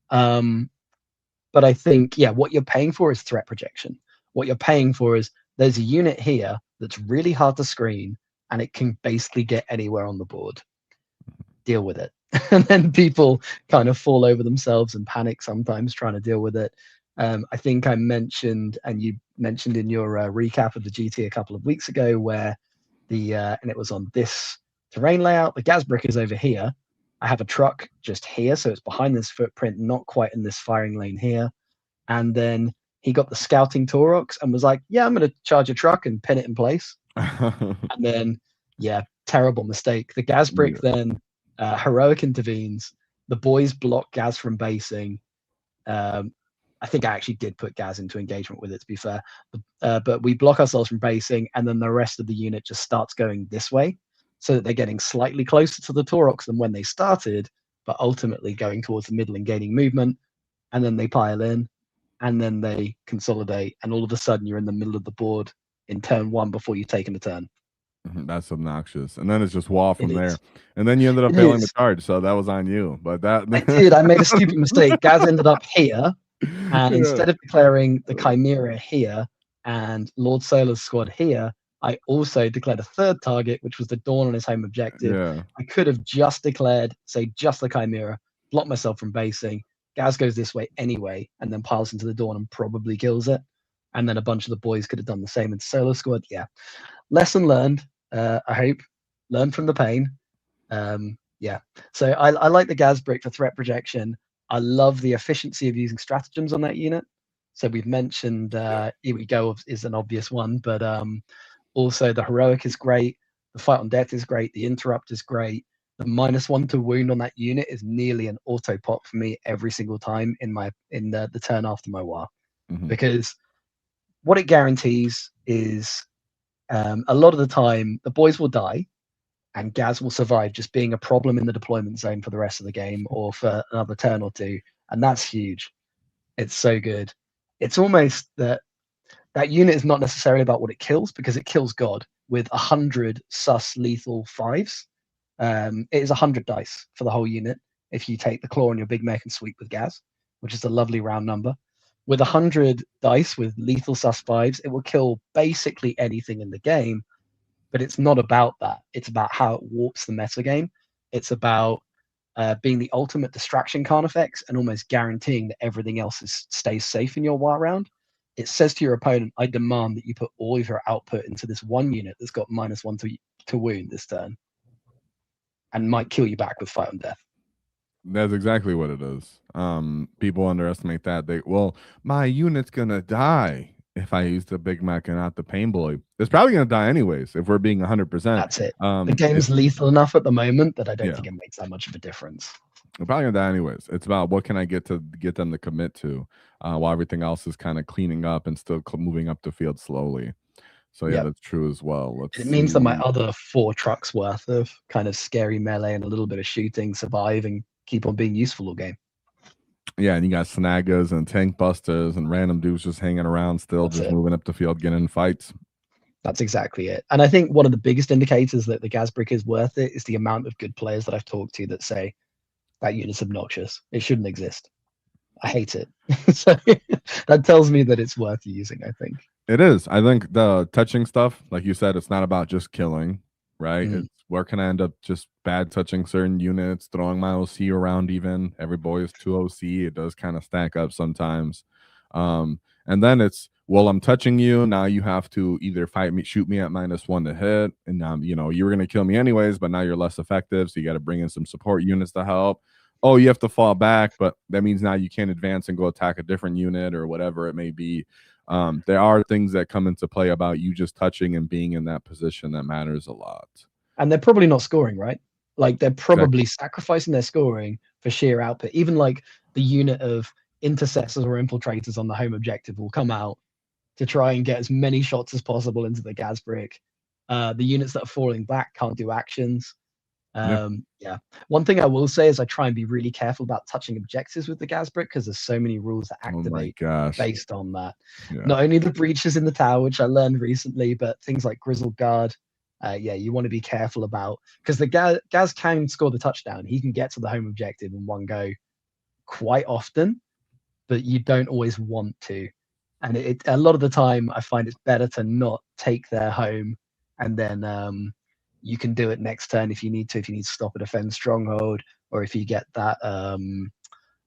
But I think, yeah, what you're paying for is threat projection. What you're paying for is there's a unit here that's really hard to screen and it can basically get anywhere on the board. Deal with it. And then people kind of fall over themselves and panic sometimes trying to deal with it. I think I mentioned, and you mentioned in your recap of the GT a couple of weeks ago, where and it was on this terrain layout, the gas brick is over here. I have a truck just here, so it's behind this footprint, not quite in this firing lane here. And then he got the scouting Taurox and was like, yeah, I'm going to charge a truck and pin it in place. And then, yeah, terrible mistake. The gas brick then, Heroic intervenes. The boys block Gaz from basing. I think I actually did put Gaz into engagement with it, to be fair. But we block ourselves from basing, and then the rest of the unit just starts going this way, so that they're getting slightly closer to the Taurox than when they started, but ultimately going towards the middle and gaining movement. And then they pile in, and then they consolidate, and all of a sudden you're in the middle of the board in turn 1 before you've taken a turn. That's obnoxious. And then it's just wall from there. And then you ended up failing the charge, so that was on you. But I made a stupid mistake. Gaz ended up here, and instead of declaring the Chimera here and Lord Solar's squad here, I also declared a third target, which was the Dawn on his home objective. Yeah. I could have just declared, say, just the Chimera, blocked myself from basing. Gaz goes this way anyway, and then piles into the Dawn and probably kills it. And then a bunch of the boys could have done the same in Solar squad. Yeah. Lesson learned, I hope. Learn from the pain. Yeah. So I like the Gaz brick for threat projection. I love the efficiency of using stratagems on that unit. So we've mentioned Here We Go is an obvious one, but also the Heroic is great. The Fight on Death is great. The Interrupt is great. The -1 to wound on that unit is nearly an auto pop for me every single time in the turn after my Waaagh. Because what it guarantees is a lot of the time the boys will die and Gaz will survive just being a problem in the deployment zone for the rest of the game or for another turn or two. And that's huge. It's so good. It's almost that unit is not necessarily about what it kills, because it kills God with 100 sus lethal 5s. It is 100 dice for the whole unit if you take the claw on your big mech and sweep with Gaz, which is a lovely round number. With 100 dice with lethal sus 5s, it will kill basically anything in the game, but it's not about that. It's about how it warps the meta game. It's about being the ultimate distraction Carnifex and almost guaranteeing that everything else stays safe in your Waaagh round. It says to your opponent, I demand that you put all of your output into this one unit that's got -1 to wound this turn and might kill you back with Fight on Death. That's exactly what it is. People underestimate that. My unit's gonna die if I use the Big Mac and not the Pain Boy. It's probably gonna die anyways if we're being 100%. That's it. The game's lethal enough at the moment that I don't think it makes that much of a difference. They're probably gonna die anyways. It's about what can I get them to commit to, while everything else is kind of cleaning up and still moving up the field slowly. So yeah, that's true as well. It means that my other 4 trucks worth of kind of scary melee and a little bit of shooting survive and keep on being useful all game. Yeah, and you got Snaggers and Tank Busters and random dudes just hanging around still, moving up the field, getting in fights. That's exactly it. And I think one of the biggest indicators that the gas brick is worth it is the amount of good players that I've talked to that say that unit's obnoxious. It shouldn't exist. I hate it. So that tells me that it's worth using, I think. It is. I think the touching stuff, like you said, it's not about just killing, right? It's where can I end up just bad touching certain units, throwing my OC around even. Every boy is 2 OC. It does kind of stack up sometimes. And then it's, well, I'm touching you. Now you have to either fight me, shoot me at -1 to hit. And now, you were going to kill me anyways, but now you're less effective. So you got to bring in some support units to help. oh, you have to fall back, but that means now you can't advance and go attack a different unit or whatever it may be. There are things that come into play about you just touching and being in that position that matters a lot. And they're probably not scoring, right? Like they're probably sacrificing their scoring for sheer output. Even like the unit of intercessors or infiltrators on the home objective will come out to try and get as many shots as possible into the gas brick. The units that are falling back can't do actions. Yeah. One thing I will say is I try and be really careful about touching objectives with the gas brick because there's so many rules that activate based on that. Yeah. Not only the breaches in the tower, which I learned recently, but things like Grizzled Guard. Yeah, you want to be careful about because the Gaz can score the touchdown. He can get to the home objective in one go quite often, but you don't always want to. And a lot of the time, I find it's better to not take their home, and then you can do it next turn if you need to. If you need to stop a defense stronghold, or if you get that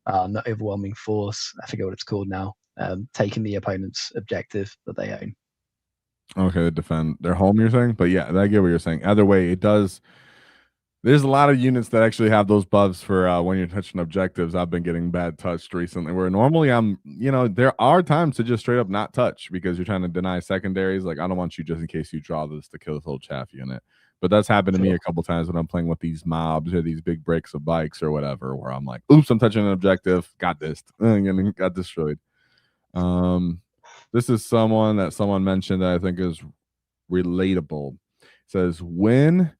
not overwhelming force, I forget what it's called now, taking the opponent's objective that they own. Okay, defend their home, you're saying? But yeah, I get what you're saying. Either way, it does. There's a lot of units that actually have those buffs for when you're touching objectives. I've been getting bad touched recently where normally there are times to just straight up not touch because you're trying to deny secondaries. Like, I don't want you just in case you draw this to kill this whole chaff unit. But that's happened to me a couple times when I'm playing with these mobs or these big breaks of bikes or whatever, where I'm like, oops, I'm touching an objective. Got this. And got destroyed. This is someone mentioned that I think is relatable. It says, when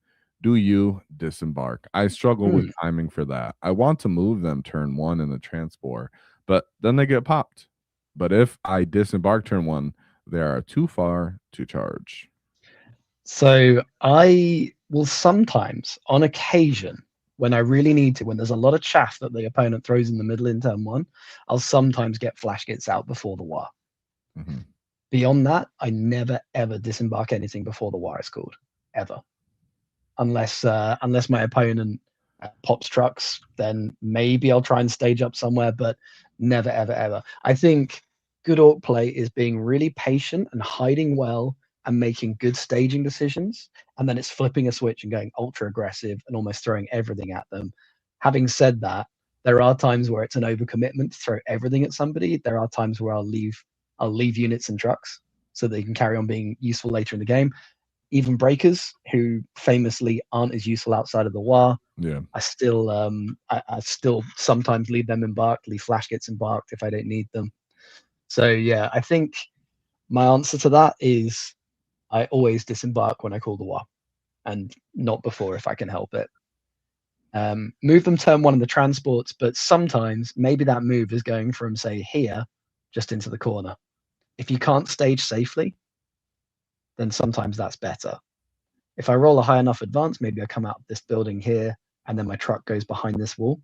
do you disembark? I struggle with timing for that. I want to move them turn 1 in the transport, but then they get popped. But if I disembark turn 1, they are too far to charge. So I will sometimes, on occasion, when I really need to, when there's a lot of chaff that the opponent throws in the middle in turn 1, I'll sometimes get flash Gitz out before the Waaagh. Beyond that, I never ever disembark anything before the Waaagh is called, ever. Unless my opponent pops trucks, then maybe I'll try and stage up somewhere, but never ever ever. I think good orc play is being really patient and hiding well and making good staging decisions, and then it's flipping a switch and going ultra aggressive and almost throwing everything at them. Having said that, there are times where it's an overcommitment to throw everything at somebody. There are times where I'll leave units and trucks so they can carry on being useful later in the game. Even breakers who famously aren't as useful outside of the Waaagh, I still sometimes leave them embarked, leave flash Gitz embarked if I don't need them. So yeah, I think my answer to that is I always disembark when I call the Waaagh, and not before if I can help it. Move them turn 1 in the transports, but sometimes maybe that move is going from, say, here just into the corner. If you can't stage safely, then sometimes that's better. If I roll a high enough advance, maybe I come out of this building here and then my truck goes behind this wall.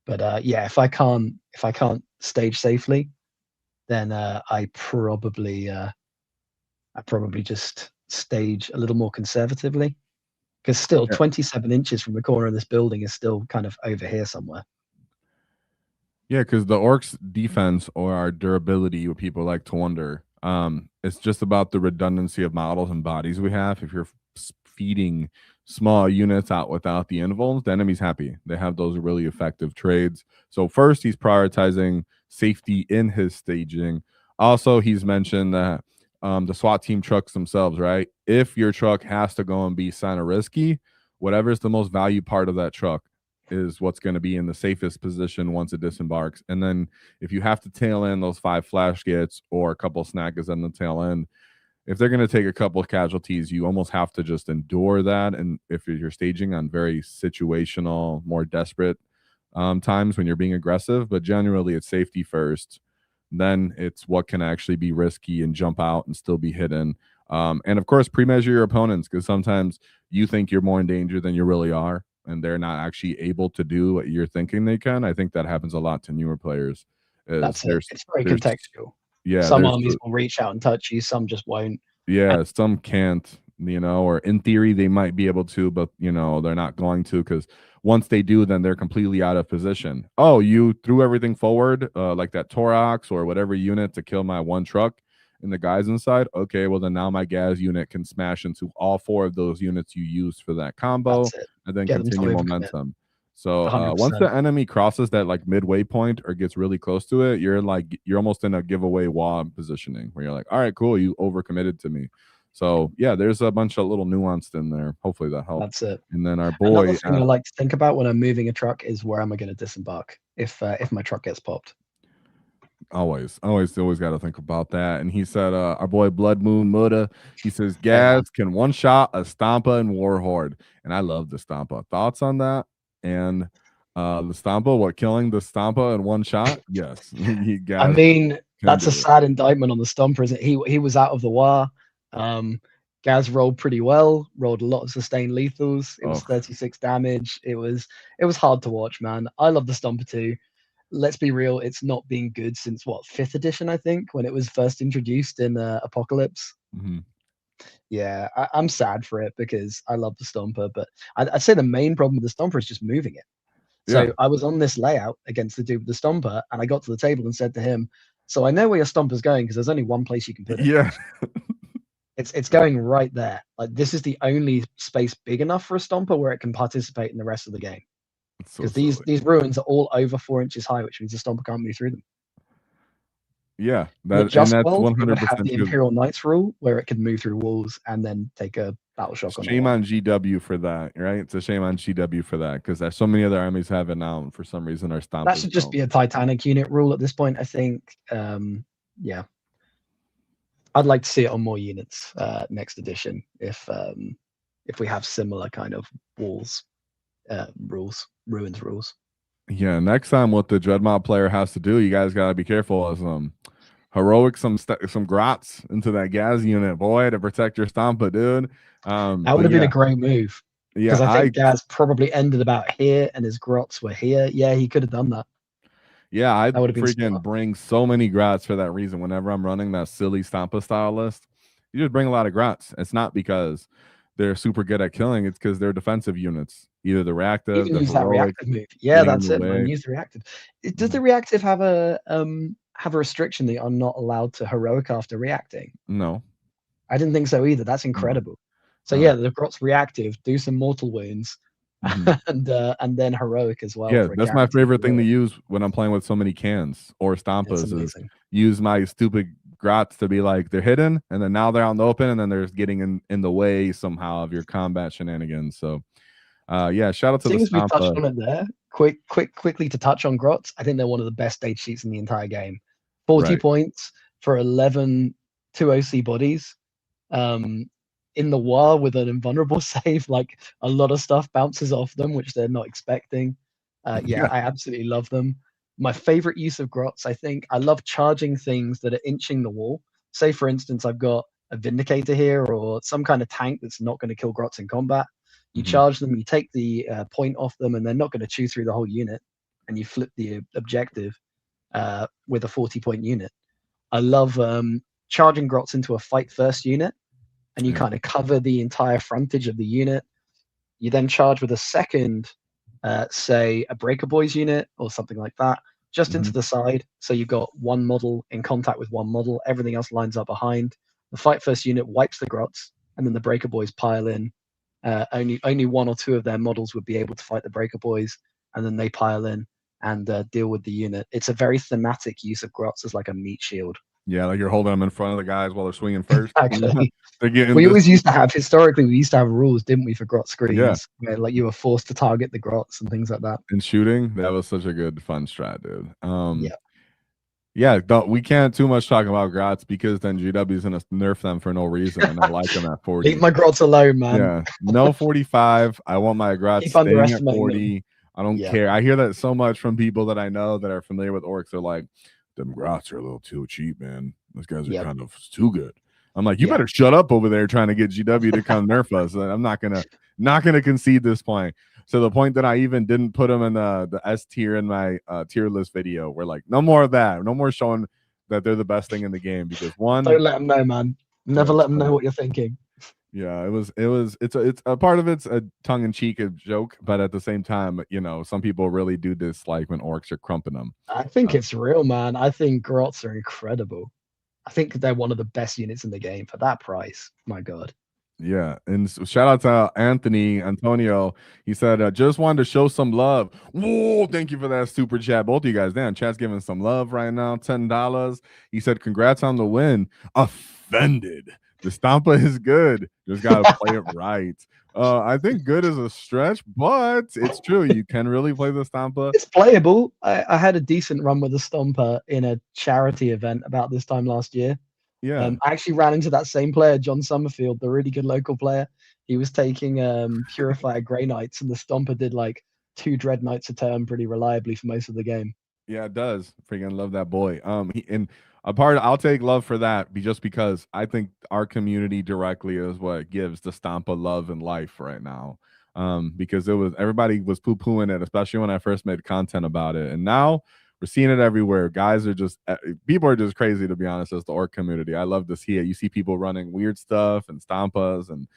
But yeah, if I can't stage safely, then I probably just stage a little more conservatively, because still 27 inches from the corner of this building is still kind of over here somewhere. Yeah, because the orcs' defense or our durability, what people like to wonder, it's just about the redundancy of models and bodies we have. If you're feeding small units out without the invulns, the enemy's happy. They have those really effective trades. So first, he's prioritizing safety in his staging. Also, he's mentioned that the SWAT team trucks themselves, right? If your truck has to go and be kind of risky, whatever's the most valued part of that truck is what's going to be in the safest position once it disembarks. And then if you have to tail in those 5 flash Gitz or a couple snackers on the tail end, if they're going to take a couple of casualties, you almost have to just endure that. And if you're staging on very situational, more desperate times when you're being aggressive, but generally it's safety first. Then it's what can actually be risky and jump out and still be hidden. And of course, pre-measure your opponents, because sometimes you think you're more in danger than you really are, and they're not actually able to do what you're thinking they can. I think that happens a lot to newer players. That's it. It's very contextual. Yeah, some armies will reach out and touch you, some just won't. Yeah, some can't, or in theory they might be able to, but they're not going to, because once they do, then they're completely out of position. Oh, you threw everything forward, like that Torox or whatever unit to kill my 1 truck and the guys inside. Okay, well then now my gas unit can smash into all 4 of those units you used for that combo and then continue momentum. So once 100%. the enemy crosses that like midway point or gets really close to it, you're almost in a giveaway Waaagh positioning where you're like, all right, cool, you overcommitted to me. So yeah, there's a bunch of little nuanced in there. Hopefully that helps. That's it. And then our Another boy, thing I like to think about when I'm moving a truck is where am I going to disembark if my truck gets popped. always got to think about that. And he said, our boy Blood Moon Muda, he says, Gaz can one shot a Stompa and War Horde, and I love the Stompa. Thoughts on that? And the Stompa, what, killing the Stompa in one shot? Yes. I mean, that's a sad indictment on the Stomper, isn't it? He was out of the Waaagh. Gaz rolled pretty well, rolled a lot of sustained lethals. It was 36 damage. It was hard to watch, man. I love the Stomper too. Let's be real, it's not been good since what, 5th edition, I think, when it was first introduced in Apocalypse. Yeah, I'm sad for it because I love the Stomper, but I'd say the main problem with the Stomper is just moving it. So I was on this layout against the dude with the Stomper, and I got to the table and said to him, so I know where your Stomper's going because there's only one place you can put it. Yeah. It's going right there. Like, this is the only space big enough for a Stomper where it can participate in the rest of the game. Because these ruins are all over 4 inches high, which means the Stomper can't move through them. Yeah, that's 100% have the Imperial Knights rule, where it can move through walls and then take a battle shock. Shame on GW for that, right? It's a shame on GW for that because there's so many other armies have it now, and for some reason our Stompa. That should just be a Titanic unit rule at this point, I think. Yeah, I'd like to see it on more units next edition if we have similar kind of walls ruins rules. Yeah, next time what the Dreadmount player has to do, you guys gotta be careful, is heroic some grots into that Gaz unit, boy, to protect your Stompa, dude. That would have been a great move. Yeah, because I think Gaz probably ended about here and his grots were here. Yeah, he could have done that. Yeah, I'd freaking bring so many grots for that reason. Whenever I'm running that silly Stompa style list, you just bring a lot of grots. It's not because they're super good at killing, it's because they're defensive units. Either the reactive, you can use that reactive move. Yeah, that's it, man. Use the reactive. Does the reactive have a restriction that you're not allowed to heroic after reacting? No. I didn't think so either. That's incredible. So yeah, the grot's reactive, do some mortal wounds, and then heroic as well. Yeah, that's my favorite thing to use when I'm playing with so many cans or Stompas, is use my stupid grots to be like, they're hidden, and then now they're out in the open, and then they're getting in the way somehow of your combat shenanigans. So yeah, shout out to the Stompa. We touched on it there. Quickly to touch on grots, I think they're one of the best stage sheets in the entire game. 40 points for 11 2OC bodies. In the Waaagh with an invulnerable save, like a lot of stuff bounces off them, which they're not expecting. Yeah, I absolutely love them. My favorite use of grots, I think, I love charging things that are inching the wall. Say, for instance, I've got a Vindicator here or some kind of tank that's not going to kill grots in combat. You charge them, you take the point off them, and they're not going to chew through the whole unit, and you flip the objective with a 40-point unit. I love charging grots into a fight first unit, and you kind of cover the entire frontage of the unit. You then charge with a second, say, a Breaka Boyz unit or something like that, just into the side. So you've got one model in contact with one model. Everything else lines up behind. The fight first unit wipes the grots, and then the Breaka Boyz pile in. Only one or two of their models would be able to fight the Breaka Boyz, and then they pile in and deal with the unit. It's a very thematic use of grots as like a meat shield. Yeah, like you're holding them in front of the guys while they're swinging first. Actually, we always used to have rules, didn't we, for grot screens? Yeah. Where, like, you were forced to target the grots and things like that. And shooting, that was such a good fun strat, dude. Yeah, we can't too much talk about grots because then GW's gonna nerf them for no reason, and I like them at 40. Leave my grots alone, man. Yeah, no 45. I want my grots staying at 40. I don't care. I hear that so much from people that I know that are familiar with orcs. They're like, them grots are a little too cheap, man. Those guys are kind of too good. I'm like, you better shut up over there trying to get GW to come nerf us. I'm not gonna concede this point. So the point that I even didn't put them in the S tier in my tier list video. We're like, no more of that. No more showing that they're the best thing in the game, because one, don't let them know, man. Never let them know what you're thinking. Yeah, it's a part of it's a tongue-in-cheek joke, but at the same time, you know, some people really do dislike when orcs are crumping them. I think it's real, man. I think grots are incredible. I think they're one of the best units in the game for that price. My God. Yeah, and shout out to Antonio. He said, just wanted to show some love. Whoa, thank you for that super chat. Both of you guys, damn, chat's giving some love right now. $10. He said, congrats on the win. Offended. The Stompa is good. Just gotta play it right. I think good is a stretch, but it's true. You can really play the Stompa. It's playable. I had a decent run with the Stompa in a charity event about this time last year. Yeah. I actually ran into that same player, John Summerfield, the really good local player. He was taking Purifier Grey Knights, and the Stompa did like 2 Dread Knights a turn pretty reliably for most of the game. Yeah, it does. Freaking love that boy. I'll take love for that just because I think our community directly is what gives the Stompa love and life right now. Because everybody was poo-pooing it, especially when I first made content about it. And now we're seeing it everywhere. People are just crazy, to be honest, as the orc community. I love to see it. You see people running weird stuff and Stompas and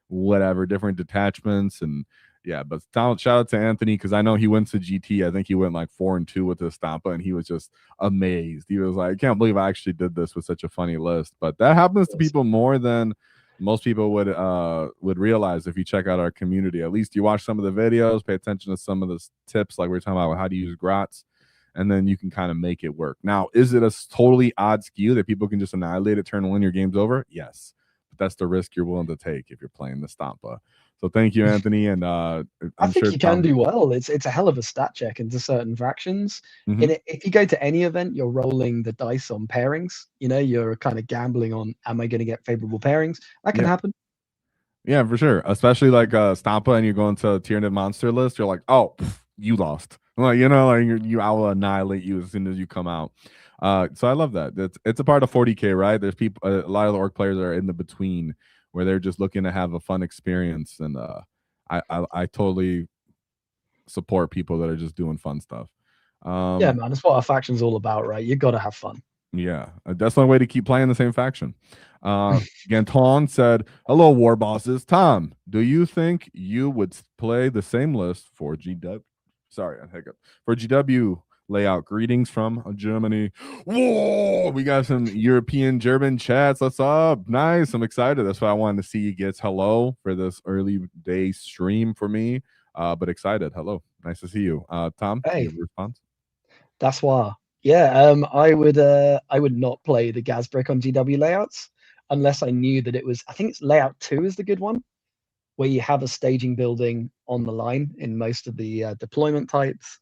whatever, different detachments. And yeah, but shout out to Anthony, because I know he went to GT. I think he went like 4-2 with his Stompa, and he was just amazed. He was like, I can't believe I actually did this with such a funny list. But that happens to people more than most people would realize if you check out our community. At least you watch some of the videos, pay attention to some of the tips, like we we're talking about how to use grots, and then you can kind of make it work. Now, is it a totally odd skew that people can just annihilate it, turn 1, your game's over? Yes. But that's the risk you're willing to take if you're playing the Stompa. So thank you, Anthony. And I think you can do well. It's a hell of a stat check into certain factions. Mm-hmm. If you go to any event, you're rolling the dice on pairings. You know, you're kind of gambling on, am I going to get favorable pairings? That can happen. Yeah, for sure. Especially like Stompa, and you go into a tiered monster list, you're like, oh, you lost. Like, you know, like I will annihilate you as soon as you come out. So I love that. It's a part of 40K, right? There's people, a lot of the orc players are in the between, where they're just looking to have a fun experience, and I totally support people that are just doing fun stuff. Yeah, man, that's what our faction's all about, right? You got to have fun. Yeah, that's the only way to keep playing the same faction. Ganton said, hello, war bosses. Tom, do you think you would play the same list for GW? Sorry, I hiccup. For GW layout. Greetings from Germany. Whoa, we got some European German chats. What's up? Nice. I'm excited. That's why I wanted to see you get hello for this early day stream for me. But excited. Hello. Nice to see you. Tom, hey, you have a response? That's why. Yeah, I would not play the gas brick on GW layouts unless I knew that it was, I think it's layout 2 is the good one, where you have a staging building on the line in most of the deployment types.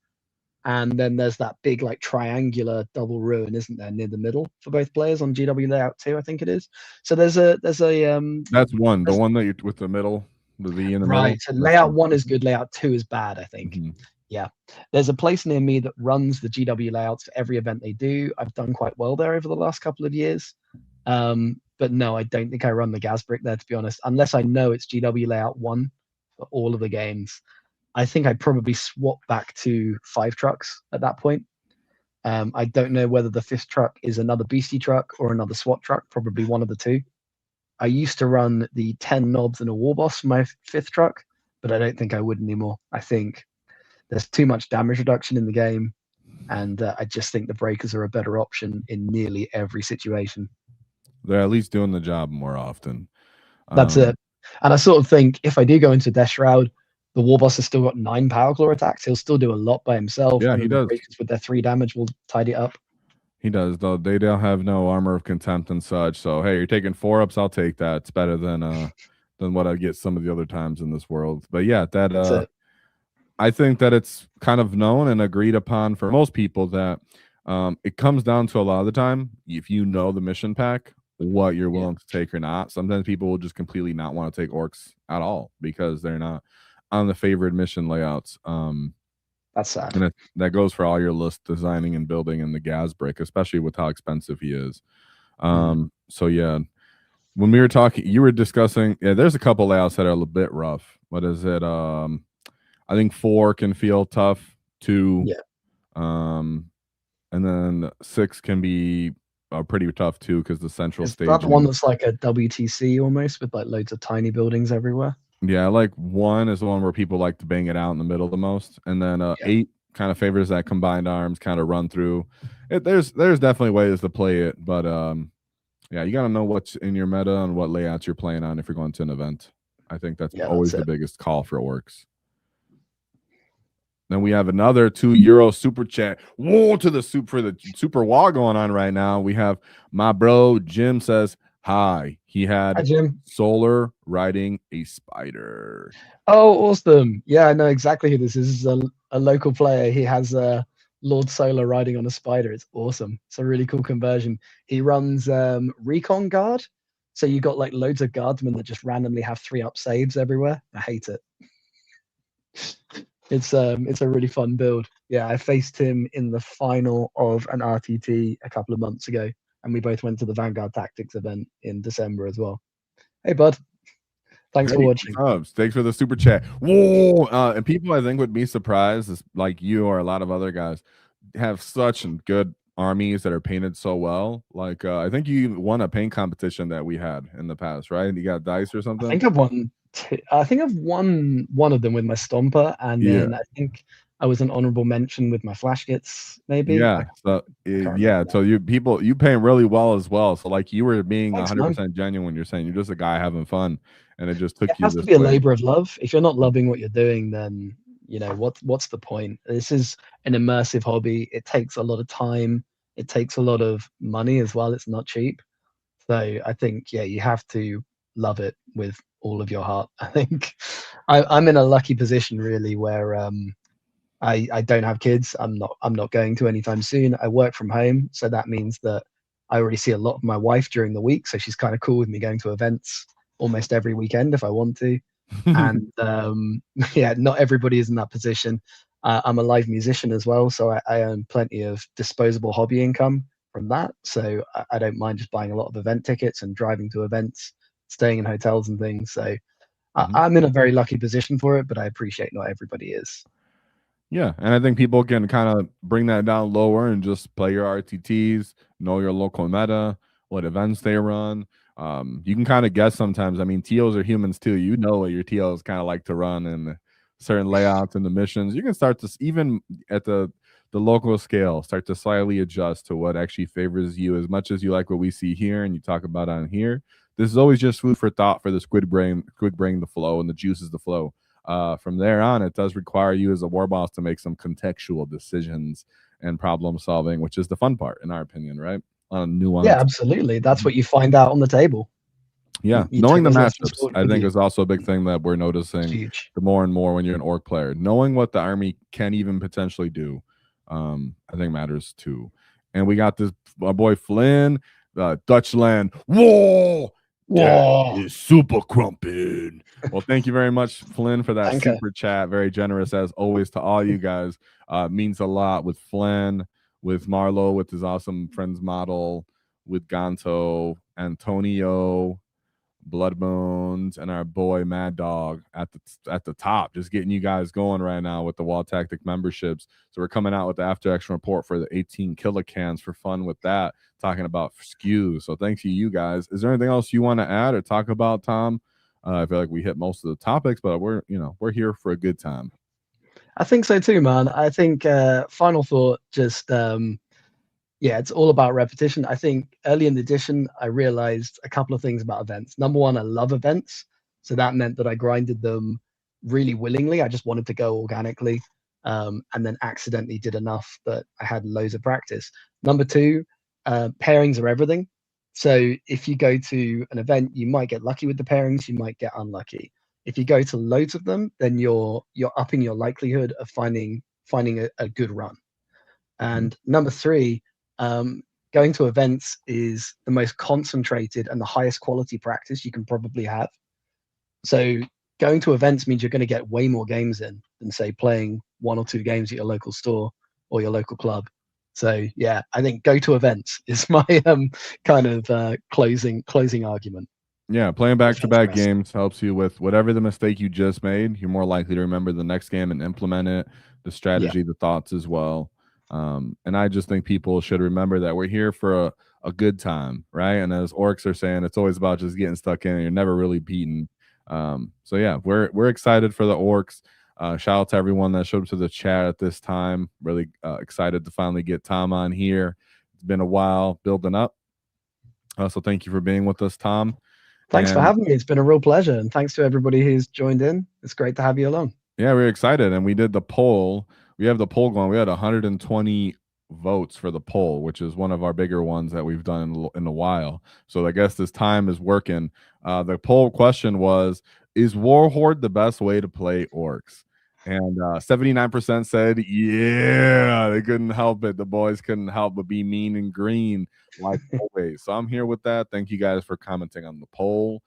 And then there's that big like triangular double ruin, isn't there, near the middle for both players on GW layout 2, I think it is. So there's a that's one, the one that you with the middle, the V in the middle. Right. So layout 1 is good, layout 2 is bad, I think. Mm-hmm. Yeah. There's a place near me that runs the GW layouts for every event they do. I've done quite well there over the last couple of years. But no, I don't think I run the gas brick there, to be honest, unless I know it's GW layout 1 for all of the games. I think I'd probably swap back to 5 trucks at that point. I don't know whether the 5th truck is another beastie truck or another SWAT truck, probably one of the two. I used to run the 10 knobs and a war boss for my 5th truck, but I don't think I would anymore. I think there's too much damage reduction in the game, and I just think the breakers are a better option in nearly every situation. They're at least doing the job more often. That's it. And I sort of think if I do go into Death Shroud, the war boss has still got 9 power claw attacks. He'll still do a lot by himself. Yeah, he does. With their 3 damage will tidy it up. He does, though. They don't have no armor of contempt and such. So hey, you're taking 4-ups. I'll take that. It's better than what I get some of the other times in this world. But yeah, that I think that it's kind of known and agreed upon for most people that it comes down to a lot of the time, if you know the mission pack, what you're willing to take or not. Sometimes people will just completely not want to take orcs at all because they're not on the favored mission layouts. That's sad. And that goes for all your list designing and building in the gas brick, especially with how expensive he is. So yeah, when we were talking, you were discussing, there's a couple layouts that are a little bit rough. What is it? I think 4 can feel tough. 2, and then 6 can be pretty tough too because the central stage. That one that's like a WTC almost with like loads of tiny buildings everywhere. Yeah, like 1 is the one where people like to bang it out in the middle the most, and then 8 kind of favors that combined arms kind of run through. There's definitely ways to play it, but Yeah, you got to know what's in your meta and what layouts you're playing on if you're going to an event. I think that's always the biggest call for orcs. Then we have another €2 super chat. Whoa, to the super Waaagh going on right now. We have my bro Jim says hi. He had Jim. Solar riding a spider. Oh, awesome! Yeah, I know exactly who this is. This is a local player. He has Lord Solar riding on a spider. It's awesome. It's a really cool conversion. He runs recon guard, so you got like loads of guardsmen that just randomly have 3-up saves everywhere. I hate it. It's a really fun build. Yeah, I faced him in the final of an RTT a couple of months ago, and we both went to the Vanguard Tactics event in December as well. Hey, bud. Thanks for watching. Thanks for the super chat. Whoa! And people, I think, would be surprised, like you or a lot of other guys, have such good armies that are painted so well. Like, I think you won a paint competition that we had in the past, right? You got dice or something? I think I've won one of them with my Stompa, and then I think I was an honorable mention with my Flash Gitz, maybe. Yeah. So So you paint really well as well. So like you were being 100% genuine. You're saying you're just a guy having fun, and it just took you. It has to be a labor of love. If you're not loving what you're doing, then you know what's the point? This is an immersive hobby. It takes a lot of time. It takes a lot of money as well. It's not cheap. So I think you have to love it with all of your heart. I think I'm in a lucky position really where I don't have kids. I'm not going to anytime soon. I work from home, so that means that I already see a lot of my wife during the week, so she's kind of cool with me going to events almost every weekend if I want to. And not everybody is in that position. I'm a live musician as well, so I earn plenty of disposable hobby income from that. So I don't mind just buying a lot of event tickets and driving to events, staying in hotels and things. So I'm in a very lucky position for it, but I appreciate not everybody is. Yeah, and I think people can kind of bring that down lower and just play your RTTs, know your local meta, what events they run. You can kind of guess sometimes. I mean, TOs are humans too. You know what your TOs kind of like to run and certain layouts and the missions. You can start to, even at the local scale, start to slightly adjust to what actually favors you as much as you like what we see here and you talk about on here. This is always just food for thought for the squid brain to flow and the juices to flow. From there on, it does require you as a war boss to make some contextual decisions and problem solving, which is the fun part, in our opinion, right? Nuance. Yeah, absolutely. That's what you find out on the table. Yeah, knowing the matchups, I think, is also a big thing that we're noticing the more and more when you're an orc player. Knowing what the army can even potentially do, I think matters too. And we got this our boy Flynn, Dutchland. Whoa! Whoa! Is super crumpin'. Well, thank you very much, Flynn, for that super chat. Very generous as always to all you guys. Means a lot with Flynn, with Marlo, with his awesome friends model, with Ganto, Antonio, Bloodbones, and our boy Mad Dog at the top, just getting you guys going right now with the Wall Tactic memberships. So we're coming out with the after action report for the 18 kilocans for fun with that, talking about skews. So thanks to you guys. Is there anything else you want to add or talk about, Tom? I feel like we hit most of the topics, but we're here for a good time. I think so too, man. I think final thought, just it's all about repetition. I think early in the edition, I realized a couple of things about events. Number one, I love events. So that meant that I grinded them really willingly. I just wanted to go organically, and then accidentally did enough that I had loads of practice. Number two, pairings are everything. So if you go to an event, you might get lucky with the pairings, you might get unlucky. If you go to loads of them, then you're upping your likelihood of finding a good run. And number three, going to events is the most concentrated and the highest quality practice you can probably have. So going to events means you're going to get way more games in than, say, playing 1 or 2 games at your local store or your local club. So yeah, I think go to events is my kind of closing argument. Yeah, playing back-to-back games helps you with whatever the mistake you just made. You're more likely to remember the next game and implement it, the strategy, the thoughts as well. And I just think people should remember that we're here for a good time, right? And as orcs are saying, it's always about just getting stuck in and you're never really beaten. So yeah, we're excited for the orcs. Shout out to everyone that showed up to the chat at this time. Really excited to finally get Tom on here. It's been a while building up. So thank you for being with us, Tom. Thanks for having me. It's been a real pleasure. And thanks to everybody who's joined in. It's great to have you along. Yeah, we're excited. And we did the poll. We have the poll going. We had 120 votes for the poll, which is one of our bigger ones that we've done in a while. So I guess this time is working. The poll question was, is War Horde the best way to play orcs? And 79% said, yeah, they couldn't help it. The boys couldn't help but be mean and green like always. So I'm here with that. Thank you guys for commenting on the poll.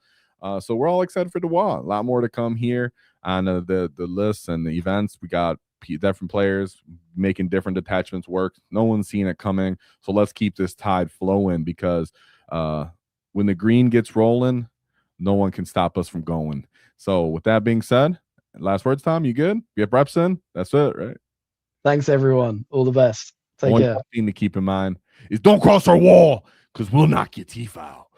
So we're all excited for the Waaagh. A lot more to come here on the lists and the events. We got different players making different detachments work. No one's seen it coming. So let's keep this tide flowing, because when the green gets rolling, no one can stop us from going. So with that being said, last words, Tom, you good? Get reps in? That's it, right? Thanks, everyone. All the best. Take care. One thing to keep in mind is don't cross our wall, because we'll knock your teeth out.